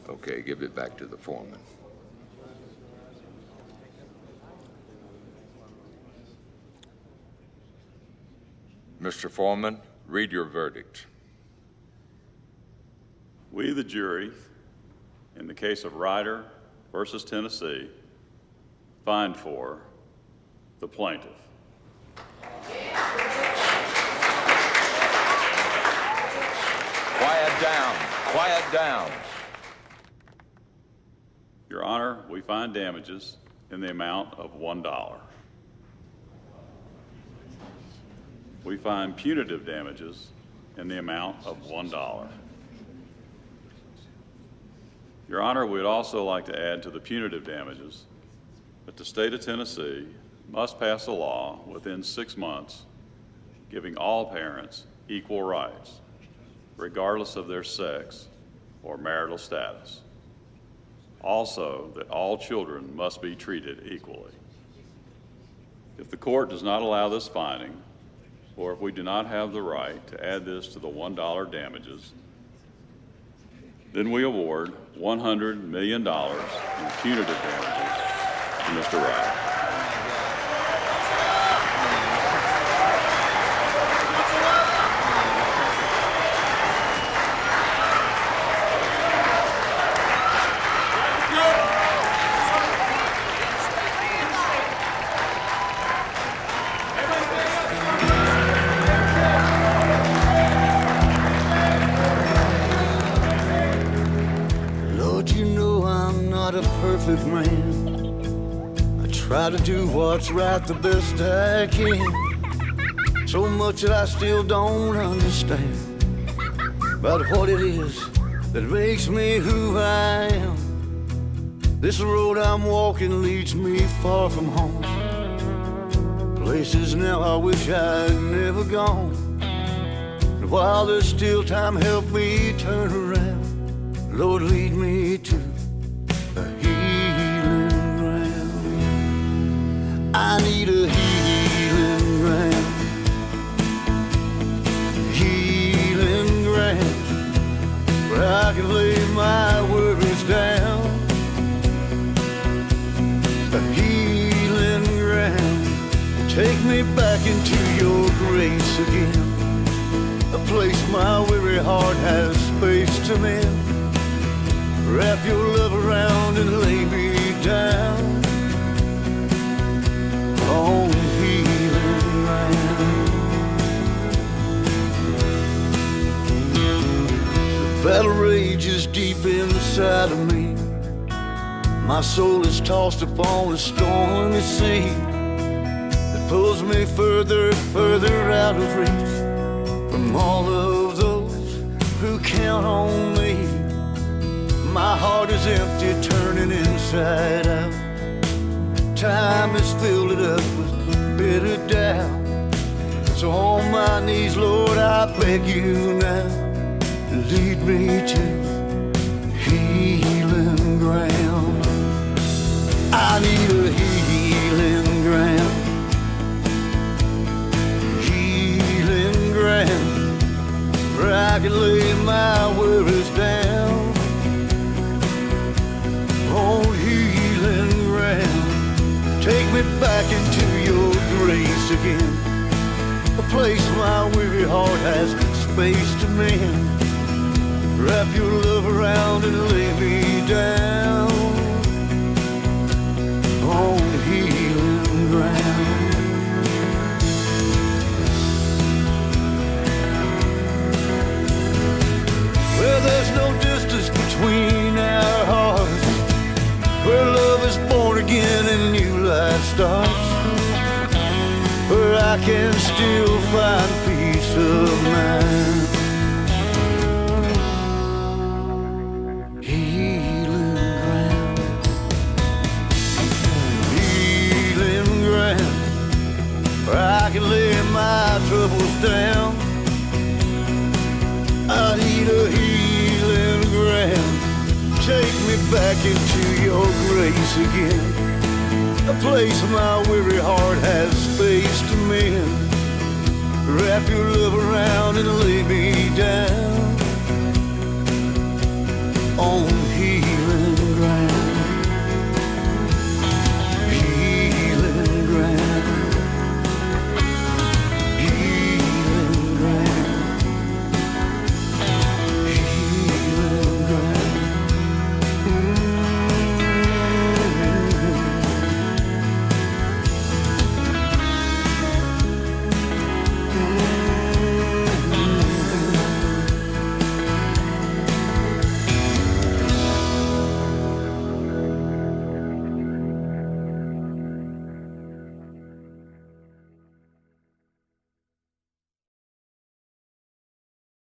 R: Okay, give it back to the foreman. Mr. Foreman, read your verdict.
M: We, the jury, in the case of Ryder versus Tennessee, find for the plaintiff.
R: Quiet down. Quiet down.
M: Your Honor, we find damages in the amount of $1. We find punitive damages in the amount of $1. Your Honor, we'd also like to add to the punitive damages that the state of Tennessee must pass a law within 6 months giving all parents equal rights, regardless of their sex or marital status. Also, that all children must be treated equally. If the court does not allow this finding, or if we do not have the right to add this to the $1 damages, then we award $100 million in punitive damages to Mr. Ryder.
A: Lord, you know I'm not a perfect man. I try to do what's right the best I can. So much that I still don't understand about what it is that makes me who I am. This road I'm walking leads me far from home. Places now I wish I'd never gone. And while there's still time, help me turn around. Lord, lead me to a healing ground. I need a healing ground. Healing ground where I can lay my worries down. A healing ground. Take me back into your grace again. A place my weary heart has space to mend. Wrap your love around and lay me down on healing ground. The battle rages deep inside of me. My soul is tossed upon a stormy sea that pulls me further, further out of reach from all of those who count on me. My heart is empty, turning inside out. Time has filled it up with bitter doubt. So on my knees, Lord, I beg you now, lead me to healing ground. I need a healing ground. Healing ground where I can lay my worries down. On healing ground, take me back into your grace again. A place my weary heart has space to mend. Wrap your love around and lay me down on healing ground. Well, there's no distance between our hearts, where love is born again and new life starts, where I can still find peace of mind. Healing ground. Healing ground where I can lay my troubles down. I need a healing ground. Take me back into your grace again. A place my weary heart has space to mend. Wrap your love around and lay